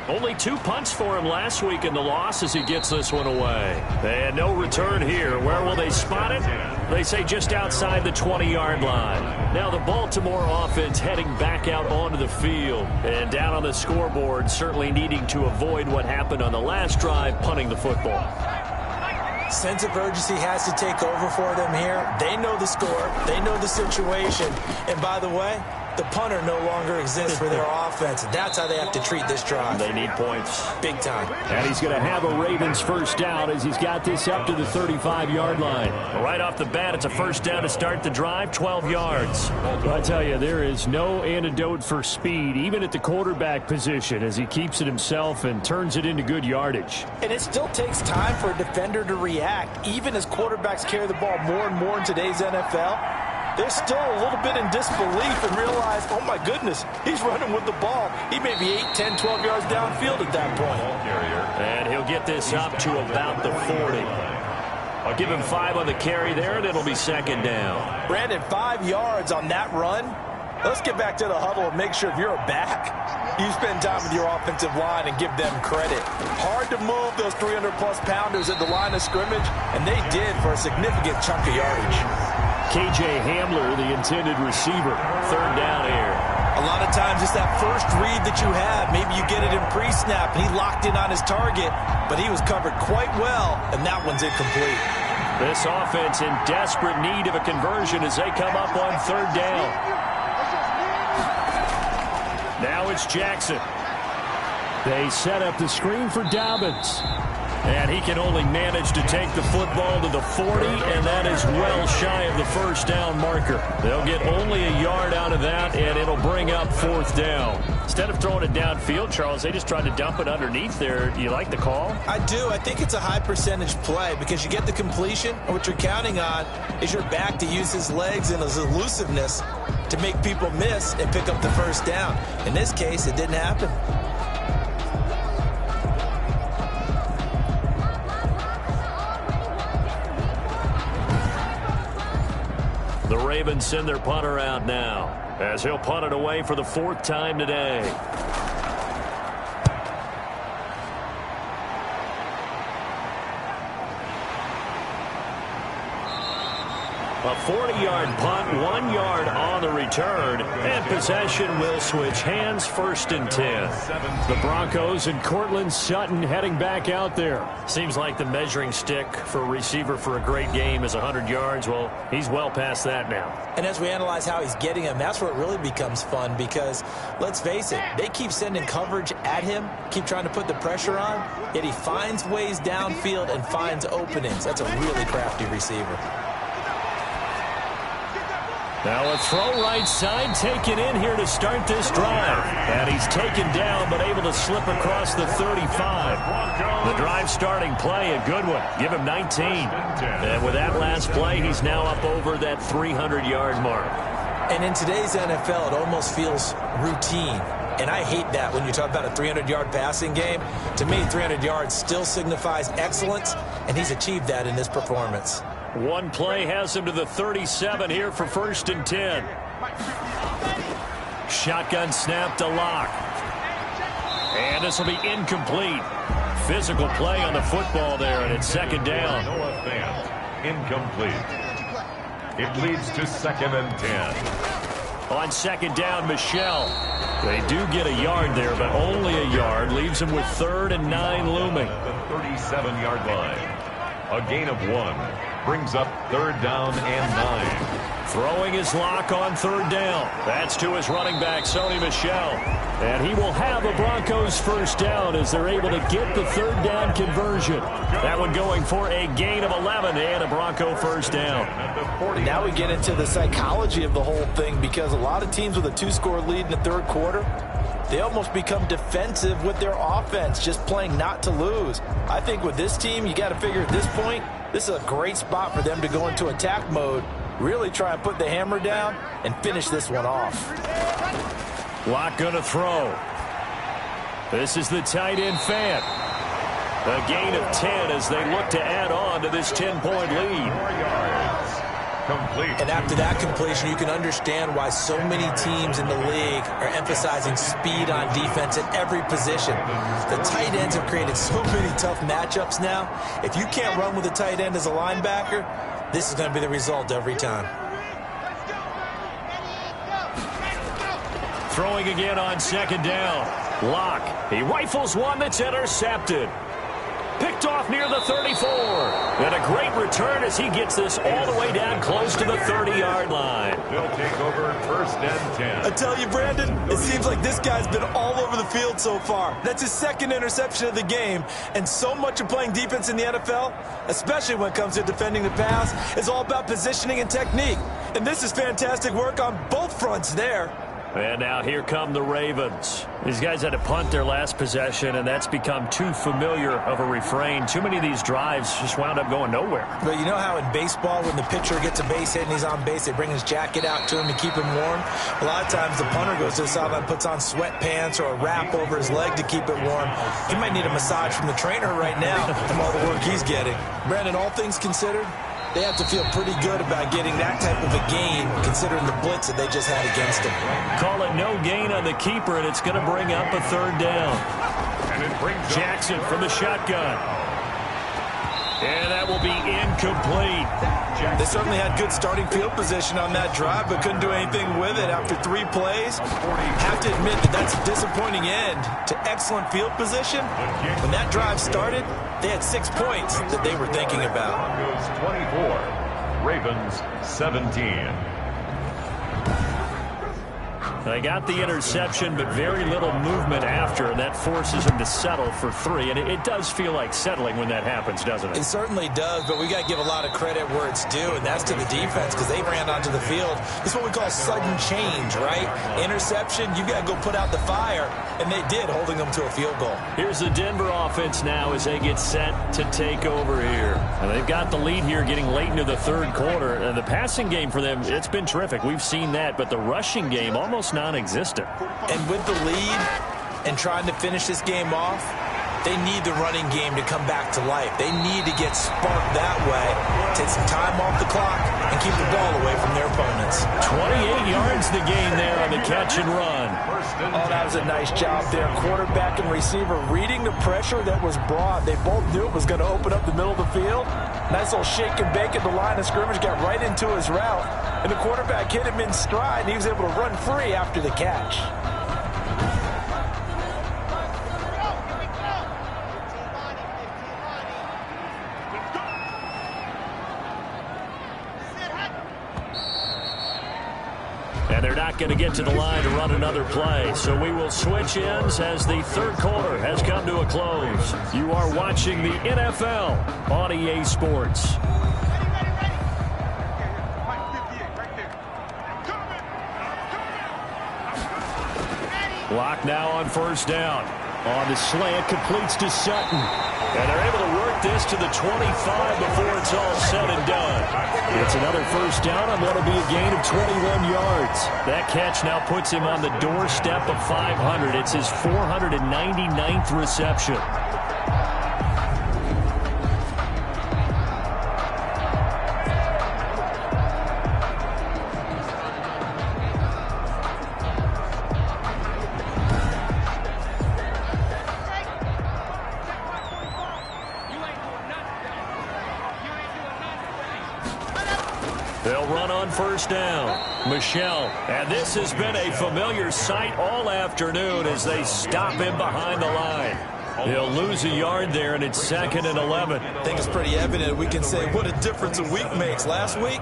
Only 2 punts for him last week in the loss as he gets this one away. And no return here. Where will they spot it? They say just outside the 20-yard line. Now the Baltimore offense heading back out onto the field. And down on the scoreboard, certainly needing to avoid what happened on the last drive, punting the football. Sense of urgency has to take over for them here. They know the score. They know the situation. And by the way, the punter no longer exists for their offense. That's how they have to treat this drive. They need points. Big time. And he's going to have a Ravens first down as he's got this up to the 35-yard line. Right off the bat, it's a first down to start the drive, 12 yards. I tell you, there is no antidote for speed, even at the quarterback position, as he keeps it himself and turns it into good yardage. And it still takes time for a defender to react. Even as quarterbacks carry the ball more and more in today's NFL, they're still a little bit in disbelief and realize, oh, my goodness, he's running with the ball. He may be 8, 10, 12 yards downfield at that point. And he'll get this up to about the 40. I'll give him 5 on the carry there, and it'll be second down. Brandon, 5 yards on that run. Let's get back to the huddle and make sure if you're a back, you spend time with your offensive line and give them credit. Hard to move those 300-plus pounders at the line of scrimmage, and they did for a significant chunk of yardage. KJ Hamler, the intended receiver. Third down here. A lot of times it's that first read that you have. Maybe you get it in pre-snap, and he locked in on his target, but he was covered quite well, and that one's incomplete. This offense in desperate need of a conversion as they come up on third down. Now it's Jackson. They set up the screen for Dobbins. And he can only manage to take the football to the 40, and that is well shy of the first down marker. They'll get only a yard out of that, and it'll bring up fourth down. Instead of throwing it downfield, Charles, they just tried to dump it underneath there. Do you like the call? I do. I think it's a high percentage play because you get the completion, and what you're counting on is your back to use his legs and his elusiveness to make people miss and pick up the first down. In this case, it didn't happen. The Ravens send their punter out now as he'll punt it away for the 4th time today. A 40-yard punt, 1 yard on the return, and possession will switch hands, 1st and 10. The Broncos and Cortland Sutton heading back out there. Seems like the measuring stick for a receiver for a great game is 100 yards. Well, he's well past that now. And as we analyze how he's getting him, that's where it really becomes fun because, let's face it, they keep sending coverage at him, keep trying to put the pressure on, yet he finds ways downfield and finds openings. That's a really crafty receiver. Now a throw right side taken in here to start this drive. And he's taken down but able to slip across the 35. The drive starting play, a good one. Give him 19. And with that last play, he's now up over that 300-yard mark. And in today's NFL, it almost feels routine. And I hate that when you talk about a 300-yard passing game. To me, 300 yards still signifies excellence, and he's achieved that in this performance. One play has him to the 37 here for 1st and 10. Shotgun snap to Locke. And this will be incomplete. Physical play on the football there, and it's 2nd down. Noah Fant, incomplete. It leads to 2nd and 10. On 2nd down, Michel. They do get a yard there, but only a yard. Leaves them with 3rd and 9 looming. The 37-yard line. A gain of 1. Brings up 3rd down and 9. Throwing his Locke on 3rd down. That's to his running back, Sony Michel. And he will have a Broncos 1st down as they're able to get the 3rd down conversion. That one going for a gain of 11 and a Bronco 1st down. Now we get into the psychology of the whole thing, because a lot of teams with a 2-score lead in the 3rd quarter, they almost become defensive with their offense, just playing not to lose. I think with this team, you got to figure at this point, this is a great spot for them to go into attack mode, really try and put the hammer down and finish this one off. Locke going to throw. This is the tight end Fant. A gain of 10 as they look to add on to this 10-point lead. 4 yards. Complete. And after that completion, you can understand why so many teams in the league are emphasizing speed on defense at every position. The tight ends have created so many tough matchups now. If you can't run with a tight end as a linebacker, this is going to be the result every time. Throwing again on 2nd down. Locke. He rifles one that's intercepted. Picked off near the 34. And a great return as he gets this all the way down close to the 30-yard line. They'll take over 1st and 10. I tell you, Brandon, it seems like this guy's been all over the field so far. That's his 2nd interception of the game. And so much of playing defense in the NFL, especially when it comes to defending the pass, is all about positioning and technique. And this is fantastic work on both fronts there. And now here come the Ravens. These guys had to punt their last possession, and that's become too familiar of a refrain. Too many of these drives just wound up going nowhere. But you know how in baseball, when the pitcher gets a base hit and he's on base, they bring his jacket out to him to keep him warm? A lot of times the punter goes to the sideline, puts on sweatpants or a wrap over his leg to keep it warm. He might need a massage from the trainer right now from all the work he's getting. Brandon, all things considered, they have to feel pretty good about getting that type of a gain, considering the blitz that they just had against them. Call it no gain on the keeper, and it's going to bring up a 3rd down. And it brings Jackson from the shotgun. And that will be incomplete. They certainly had good starting field position on that drive, but couldn't do anything with it after 3 plays. Have to admit that that's a disappointing end to excellent field position. When that drive started, they had 6 points that they were thinking about. Broncos 24, Ravens 17. They got the interception, but very little movement after, and that forces him to settle for 3. And it does feel like settling when that happens, doesn't it? It certainly does, but we got to give a lot of credit where it's due, and that's to the defense, because they ran onto the field. It's what we call sudden change, right? Interception, you got to go put out the fire, and they did, holding them to a field goal. Here's the Denver offense now as they get set to take over here. And they've got the lead here getting late into the 3rd quarter. And the passing game for them, it's been terrific. We've seen that, but the rushing game almost non-existent. And with the lead and trying to finish this game off, they need the running game to come back to life. They need to get sparked that way, take some time off the clock, and keep the ball away from their opponents. 28 yards the gain there on the catch and run. Oh, that was a nice job there. Quarterback and receiver reading the pressure that was brought. They both knew it was going to open up the middle of the field. Nice little shake and bake at the line of scrimmage, got right into his route. And the quarterback hit him in stride, and he was able to run free after the catch. And they're not going to get to the line to run another play. So we will switch ends as the 3rd quarter has come to a close. You are watching the NFL on EA Sports. Locke now on first down. On the slant, completes to Sutton. And they're able to work this to the 25 before it's all said and done. It's another first down on what will be a gain of 21 yards. That catch now puts him on the doorstep of 500. It's his 499th reception. They'll run on first down. Michel. And this has been a familiar sight all afternoon as they stop him behind the line. He'll lose a yard there, and it's 2nd and 11. I think it's pretty evident. We can say what a difference a week makes. Last week,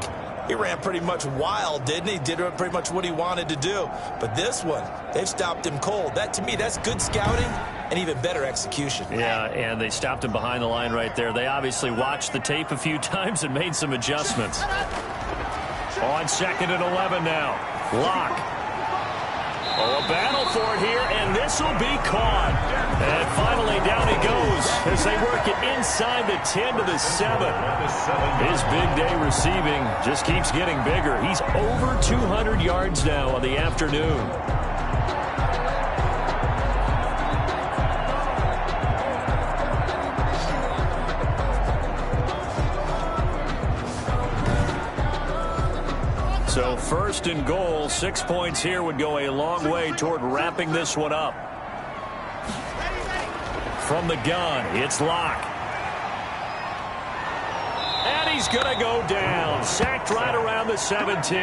he ran pretty much wild, didn't he? Did pretty much what he wanted to do. But this one, they've stopped him cold. That, to me, that's good scouting and even better execution. Yeah, and they stopped him behind the line right there. They obviously watched the tape a few times and made some adjustments. On 2nd and 11 now. Locke. Oh, a battle for it here, and this will be caught. And finally down he goes as they work it inside the 10 to the 7. His big day receiving just keeps getting bigger. He's over 200 yards now on the afternoon. So 1st and goal, 6 points here would go a long way toward wrapping this one up. From the gun, it's Locke. And he's going to go down. Sacked right around the 17.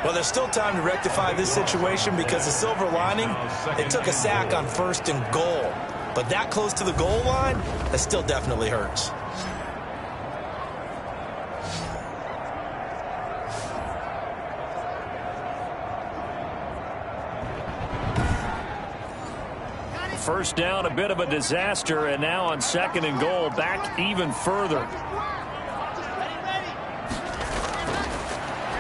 Well, there's still time to rectify this situation because the silver lining, it took a sack on 1st and goal. But that close to the goal line, that still definitely hurts. First down, a bit of a disaster, and now on 2nd and goal, back even further.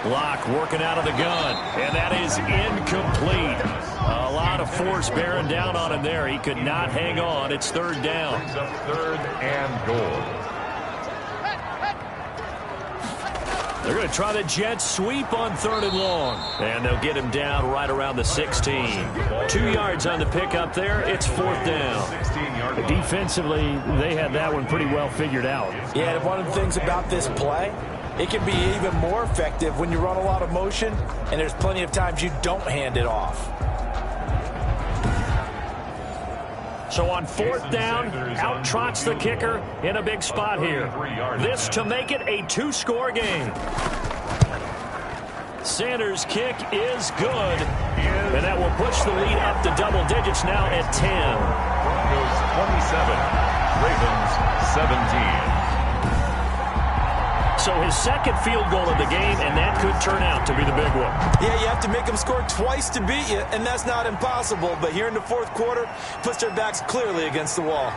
Locke working out of the gun, and that is incomplete. A lot of force bearing down on him there. He could not hang on. It's 3rd down. 3rd and goal. They're going to try the jet sweep on 3rd and long. And they'll get him down right around the 16. 2 yards on the pickup there. It's 4th down. Defensively, they had that one pretty well figured out. Yeah, and one of the things about this play, it can be even more effective when you run a lot of motion, and there's plenty of times you don't hand it off. So on 4th down, out trots the kicker in a big spot here. This to make it a 2-score game. Sanders' kick is good. And that will push the lead up to double digits now at 10. Broncos 27, Ravens 17. So his 2nd field goal of the game, and that could turn out to be the big one. Yeah, you have to make them score twice to beat you, and that's not impossible. But here in the 4th quarter, puts their backs clearly against the wall.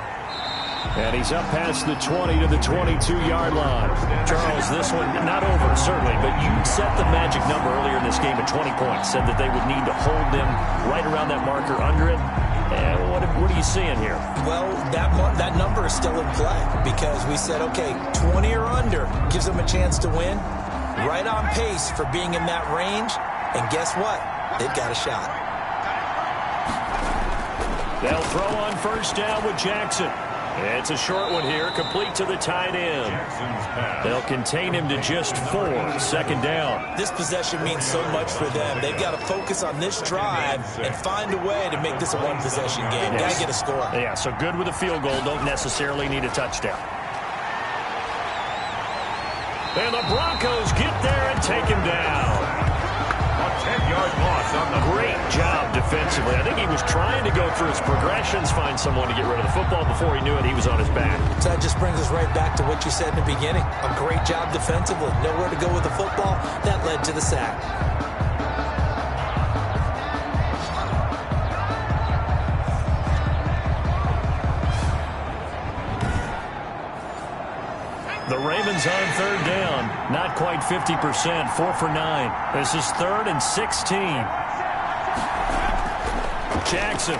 And he's up past the 20 to the 22-yard line. Charles, this one not over, certainly, but you set the magic number earlier in this game at 20 points, said that they would need to hold them right around that marker under it. And what are you seeing here? Well, that number is still in play because we said, okay, 20 or under gives them a chance to win. Right on pace for being in that range. And guess what? They've got a shot. They'll throw on 1st down with Jackson. It's a short one here, complete to the tight end. They'll contain him to just 4, 2nd down. This possession means so much for them. They've got to focus on this drive and find a way to make this a one-possession game. Yes. Got to get a score. Yeah, so good with a field goal. Don't necessarily need a touchdown. And the Broncos get there and take him down. A 10-yard loss on the Great job defensively. I think he was trying to go through his progressions, find someone to get rid of the football. Before he knew it, he was on his back. So that just brings us right back to what you said in the beginning. A great job defensively. Nowhere to go with the football. That led to the sack. The Ravens on 3rd down. Not quite 50%. 4 for 9. This is 3rd and 16. Jackson.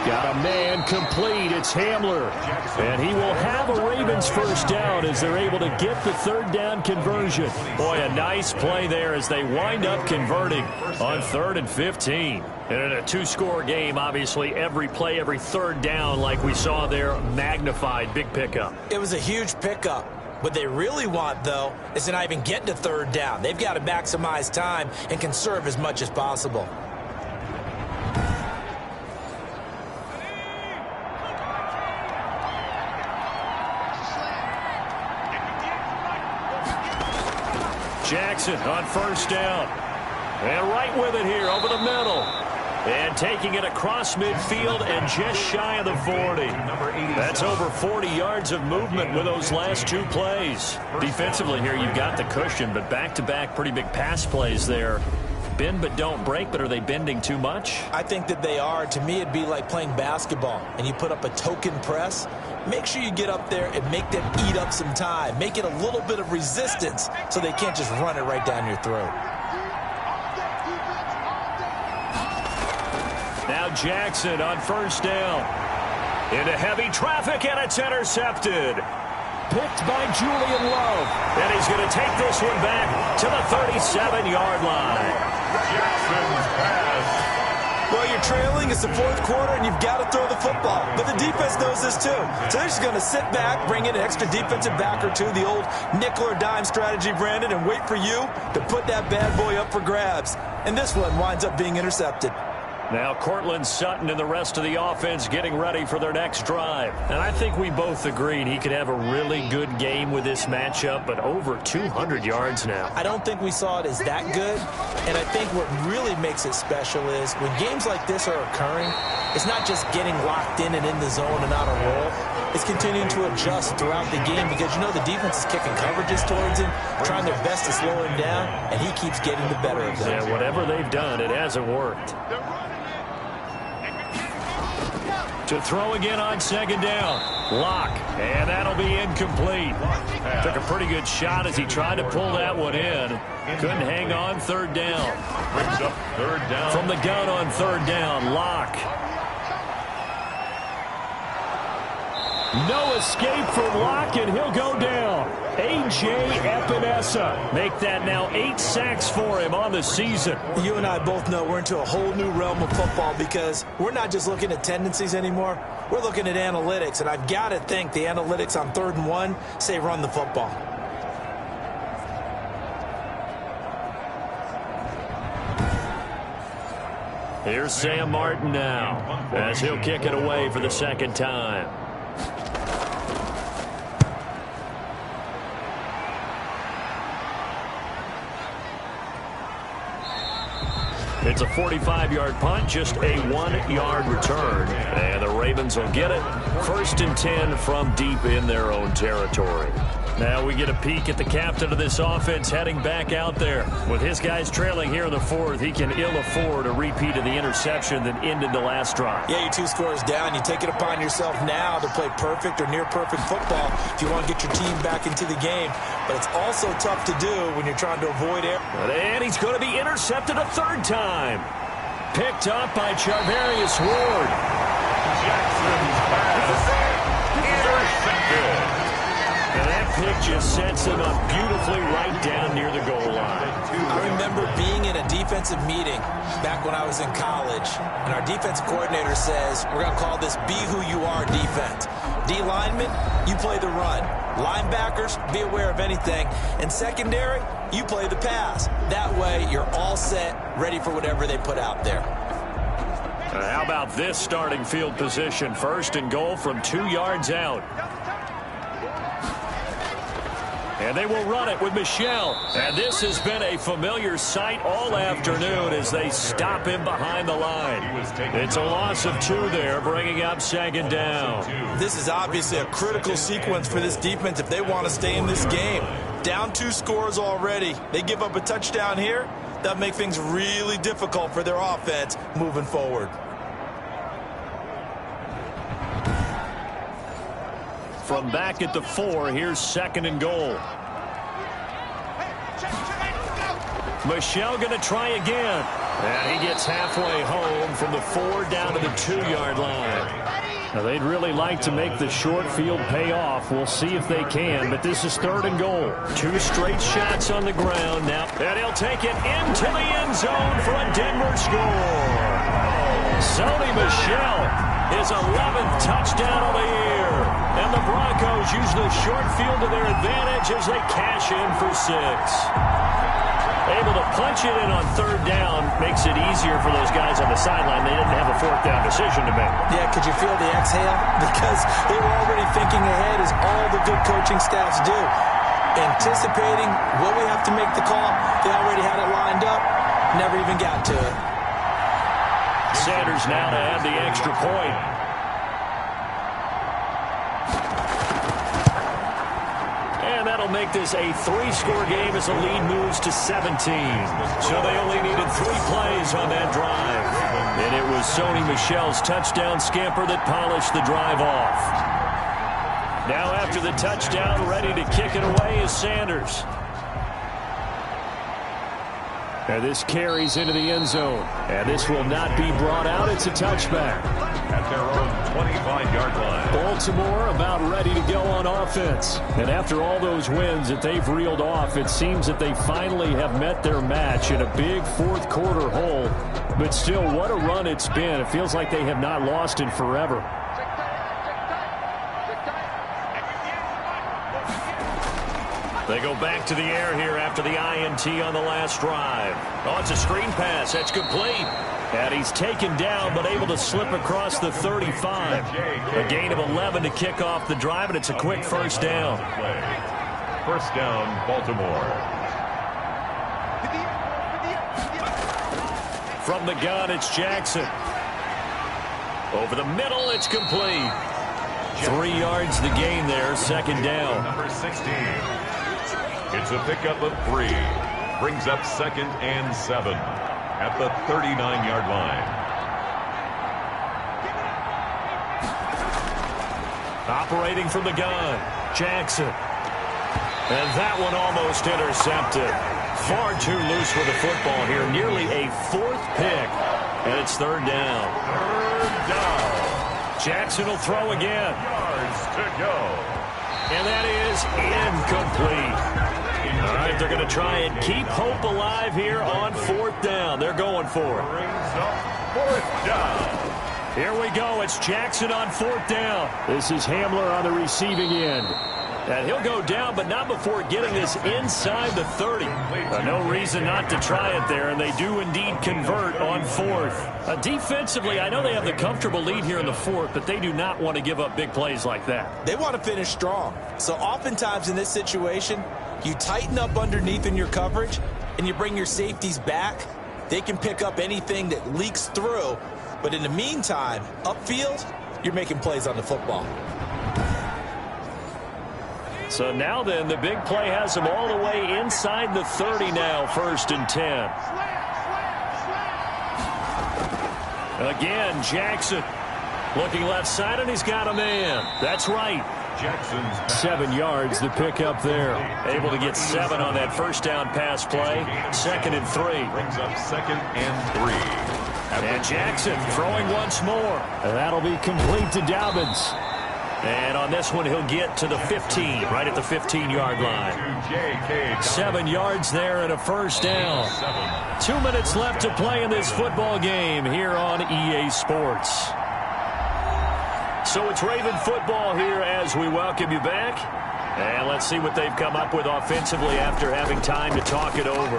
Got a man complete. It's Hamler. And he will have a Ravens first down as they're able to get the third down conversion. Boy, a nice play there as they wind up converting on 3rd and 15. And in a two-score game, obviously, every play, every third down, like we saw there, magnified. Big pickup. It was a huge pickup. What they really want, though, is to not even get to third down. They've got to maximize time and conserve as much as possible. Jackson on first down. And right with it here over the middle. And taking it across midfield and just shy of the 40. That's over 40 yards of movement with those last two plays. Defensively here, you've got the cushion, but back-to-back pretty big pass plays there. Bend but don't break, but are they bending too much? I think that they are. To me, it'd be like playing basketball, and you put up a token press. Make sure you get up there and make them eat up some time. Make it a little bit of resistance so they can't just run it right down your throat. Now Jackson on first down. Into heavy traffic, and it's intercepted. Picked by Julian Love. And he's going to take this one back to the 37-yard line. Jackson's pass. Well, you're trailing. It's the fourth quarter, and you've got to throw the football. But the defense knows this, too. So they're just going to sit back, bring in an extra defensive back or two, the old nickel or dime strategy, Brandon, and wait for you to put that bad boy up for grabs. And this one winds up being intercepted. Now Courtland Sutton and the rest of the offense getting ready for their next drive. And I think we both agreed he could have a really good game with this matchup, but over 200 yards now. I don't think we saw it as that good, and I think what really makes it special is when games like this are occurring, it's not just getting locked in and in the zone and on a roll. It's continuing to adjust throughout the game because, you know, the defense is kicking coverages towards him, trying their best to slow him down, and he keeps getting the better of them. Yeah, whatever they've done, it hasn't worked. To throw again on second down. Lock. And that'll be incomplete. Took a pretty good shot as he tried to pull that one in. Couldn't hang on third down. Brings up third down. From the gun on third down, Lock. No escape from Lock, and he'll go down. A.J. Epinesa. Make that now 8 sacks for him on the season. You and I both know we're into a whole new realm of football because we're not just looking at tendencies anymore. We're looking at analytics, and I've got to think the analytics on 3rd and 1 say run the football. Here's Sam Martin now as he'll kick it away for the second time. It's a 45-yard punt, just a 1-yard return. And the Ravens will get it. 1st and 10 from deep in their own territory. Now we get a peek at the captain of this offense heading back out there. With his guys trailing here in the 4th, he can ill afford a repeat of the interception that ended the last drive. Yeah, you're 2 scores down. You take it upon yourself now to play perfect or near-perfect football if you want to get your team back into the game. But it's also tough to do when you're trying to avoid error. And he's going to be intercepted a 3rd time. Picked up by Charvarius Ward. Jackson's pass. Intercepted. And that pick just sets him up beautifully right down near the goal line. I remember being in a defensive meeting back when I was in college, and our defense coordinator says, we're going to call this Be Who You Are defense. D linemen, you play the run. Linebackers, be aware of anything. And secondary, you play the pass. That way, you're all set, ready for whatever they put out there. How about this starting field position? 1st and goal from 2 yards out. And they will run it with Michel. And this has been a familiar sight all afternoon as they stop him behind the line. It's a loss of 2 there, bringing up 2nd down. This is obviously a critical sequence for this defense if they want to stay in this game. Down 2 scores already. They give up a touchdown here. That'll make things really difficult for their offense moving forward. From back at the 4, here's 2nd and goal. Michel going to try again. And he gets halfway home from the 4 down to the 2-yard line. Now, they'd really like to make the short field pay off. We'll see if they can, but this is 3rd and goal. 2 straight shots on the ground now. And he'll take it into the end zone for a Denver score. Sony Michel, his 11th touchdown of the year. And the Broncos use the short field to their advantage as they cash in for 6. Able to punch it in on 3rd down makes it easier for those guys on the sideline. They didn't have a 4th down decision to make. Yeah, could you feel the exhale? Because they were already thinking ahead, as all the good coaching staffs do. Anticipating what we have to make the call. They already had it lined up. Never even got to it. Sanders now to add the extra point. And that'll make this a 3-score game as the lead moves to 17. So they only needed 3 plays on that drive. And it was Sony Michel's touchdown scamper that polished the drive off. Now after the touchdown, ready to kick it away is Sanders. And this carries into the end zone. And this will not be brought out. It's a touchback. At their own 25-yard line. Baltimore about ready to go on offense. And after all those wins that they've reeled off, it seems that they finally have met their match in a big 4th quarter hole. But still, what a run it's been. It feels like they have not lost in forever. They go back to the air here after the INT on the last drive. Oh, it's a screen pass. That's complete. And he's taken down but able to slip across the 35. A gain of 11 to kick off the drive, and it's a quick 1st down. 1st down, Baltimore. From the gun, it's Jackson. Over the middle, it's complete. 3 yards the gain there, 2nd down. Number 16. It's a pickup of 3. Brings up 2nd and 7 at the 39-yard line. Operating from the gun, Jackson. And that one almost intercepted. Far too loose with the football here. Nearly a 4th pick. And it's 3rd down. 3rd down. Jackson will throw again. Yards to go. And that is incomplete. All right, they're going to try and keep hope alive here on 4th down. They're going for it. Brings up 4th down. Here we go. It's Jackson on 4th down. This is Hamler on the receiving end. And he'll go down, but not before getting this inside the 30. No reason not to try it there, and they do indeed convert on 4th. Defensively, I know they have the comfortable lead here in the 4th, but they do not want to give up big plays like that. They want to finish strong. So oftentimes in this situation, you tighten up underneath in your coverage, and you bring your safeties back. They can pick up anything that leaks through. But in the meantime, upfield, you're making plays on the football. So now then, the big play has them all the way inside the 30 now, 1st and 10. Again, Jackson looking left side, and he's got a man. That's right. Jackson's 7 yards to pick up there. Able to get 7 on that 1st down pass play. 2nd and 3. Brings up 2nd and 3. And Jackson throwing once more. And that'll be complete to Dobbins. And on this one, he'll get to the 15, right at the 15-yard line. 7 yards there and a 1st down. 2 minutes left to play in this football game here on EA Sports. So it's Raven football here as we welcome you back. And let's see what they've come up with offensively after having time to talk it over.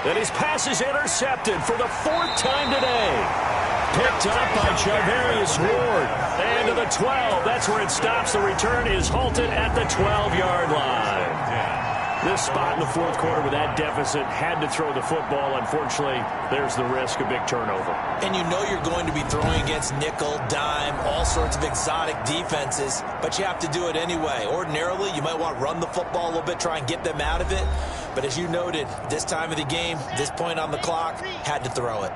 And his pass is intercepted for the 4th time today. Picked up by Charvarius Ward. And to the 12. That's where it stops. The return is halted at the 12-yard line. This spot in the 4th quarter with that deficit had to throw the football. Unfortunately, there's the risk of big turnover. And you know you're going to be throwing against nickel, dime, all sorts of exotic defenses, but you have to do it anyway. Ordinarily, you might want to run the football a little bit, try and get them out of it. But as you noted, this time of the game, this point on the clock, had to throw it.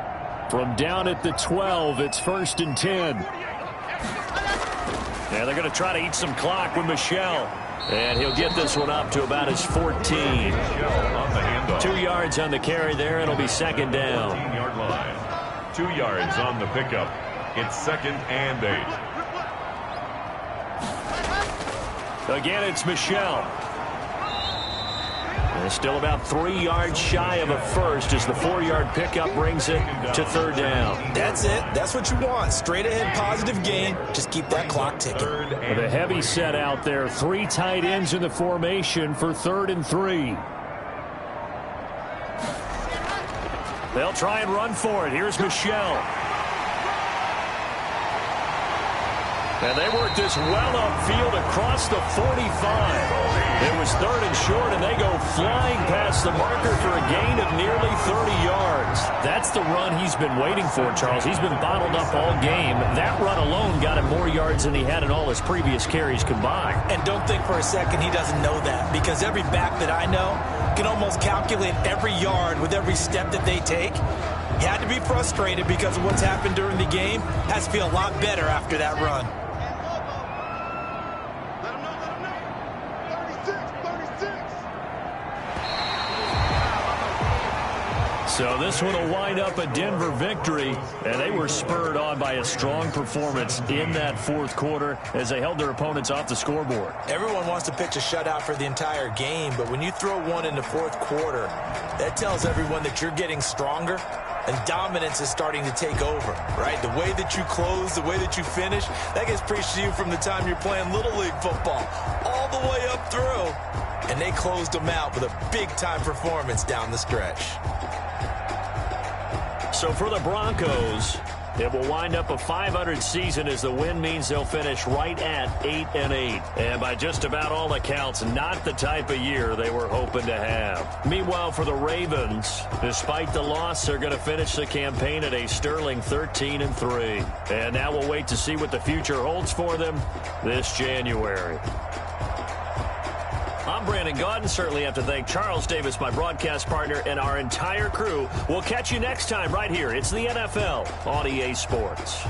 From down at the 12, it's 1st and 10. Yeah, they're going to try to eat some clock with Michel. And he'll get this one up to about his 14. On the handoff. 2 yards on the carry there. It'll be second down. 14-yard line. 2 yards on the pickup. It's 2nd and 8. Again, it's Michel. And still about 3 yards shy of a first as the 4-yard pickup brings it to third down. That's it. That's what you want. Straight ahead positive gain. Just keep that clock ticking. With a heavy set out there. 3 tight ends in the formation for 3rd and 3. They'll try and run for it. Here's Michel. And they worked this well upfield across the 45. It was 3rd and short, and they go flying past the marker for a gain of nearly 30 yards. That's the run he's been waiting for, Charles. He's been bottled up all game. That run alone got him more yards than he had in all his previous carries combined. And don't think for a second he doesn't know that, because every back that I know can almost calculate every yard with every step that they take. He had to be frustrated because of what's happened during the game. Has to feel a lot better after that run. So this one will wind up a Denver victory, and they were spurred on by a strong performance in that 4th quarter as they held their opponents off the scoreboard. Everyone wants to pitch a shutout for the entire game, but when you throw one in the 4th quarter, that tells everyone that you're getting stronger and dominance is starting to take over, right? The way that you close, the way that you finish, that gets preached to you from the time you're playing Little League football all the way up through, and they closed them out with a big-time performance down the stretch. So for the Broncos, it will wind up a 500 season as the win means they'll finish right at 8-8. And by just about all accounts, not the type of year they were hoping to have. Meanwhile, for the Ravens, despite the loss, they're going to finish the campaign at a sterling 13-3. And now we'll wait to see what the future holds for them this January. I'm Brandon Gaudin. Certainly have to thank Charles Davis, my broadcast partner, and our entire crew. We'll catch you next time right here. It's the NFL on EA Sports.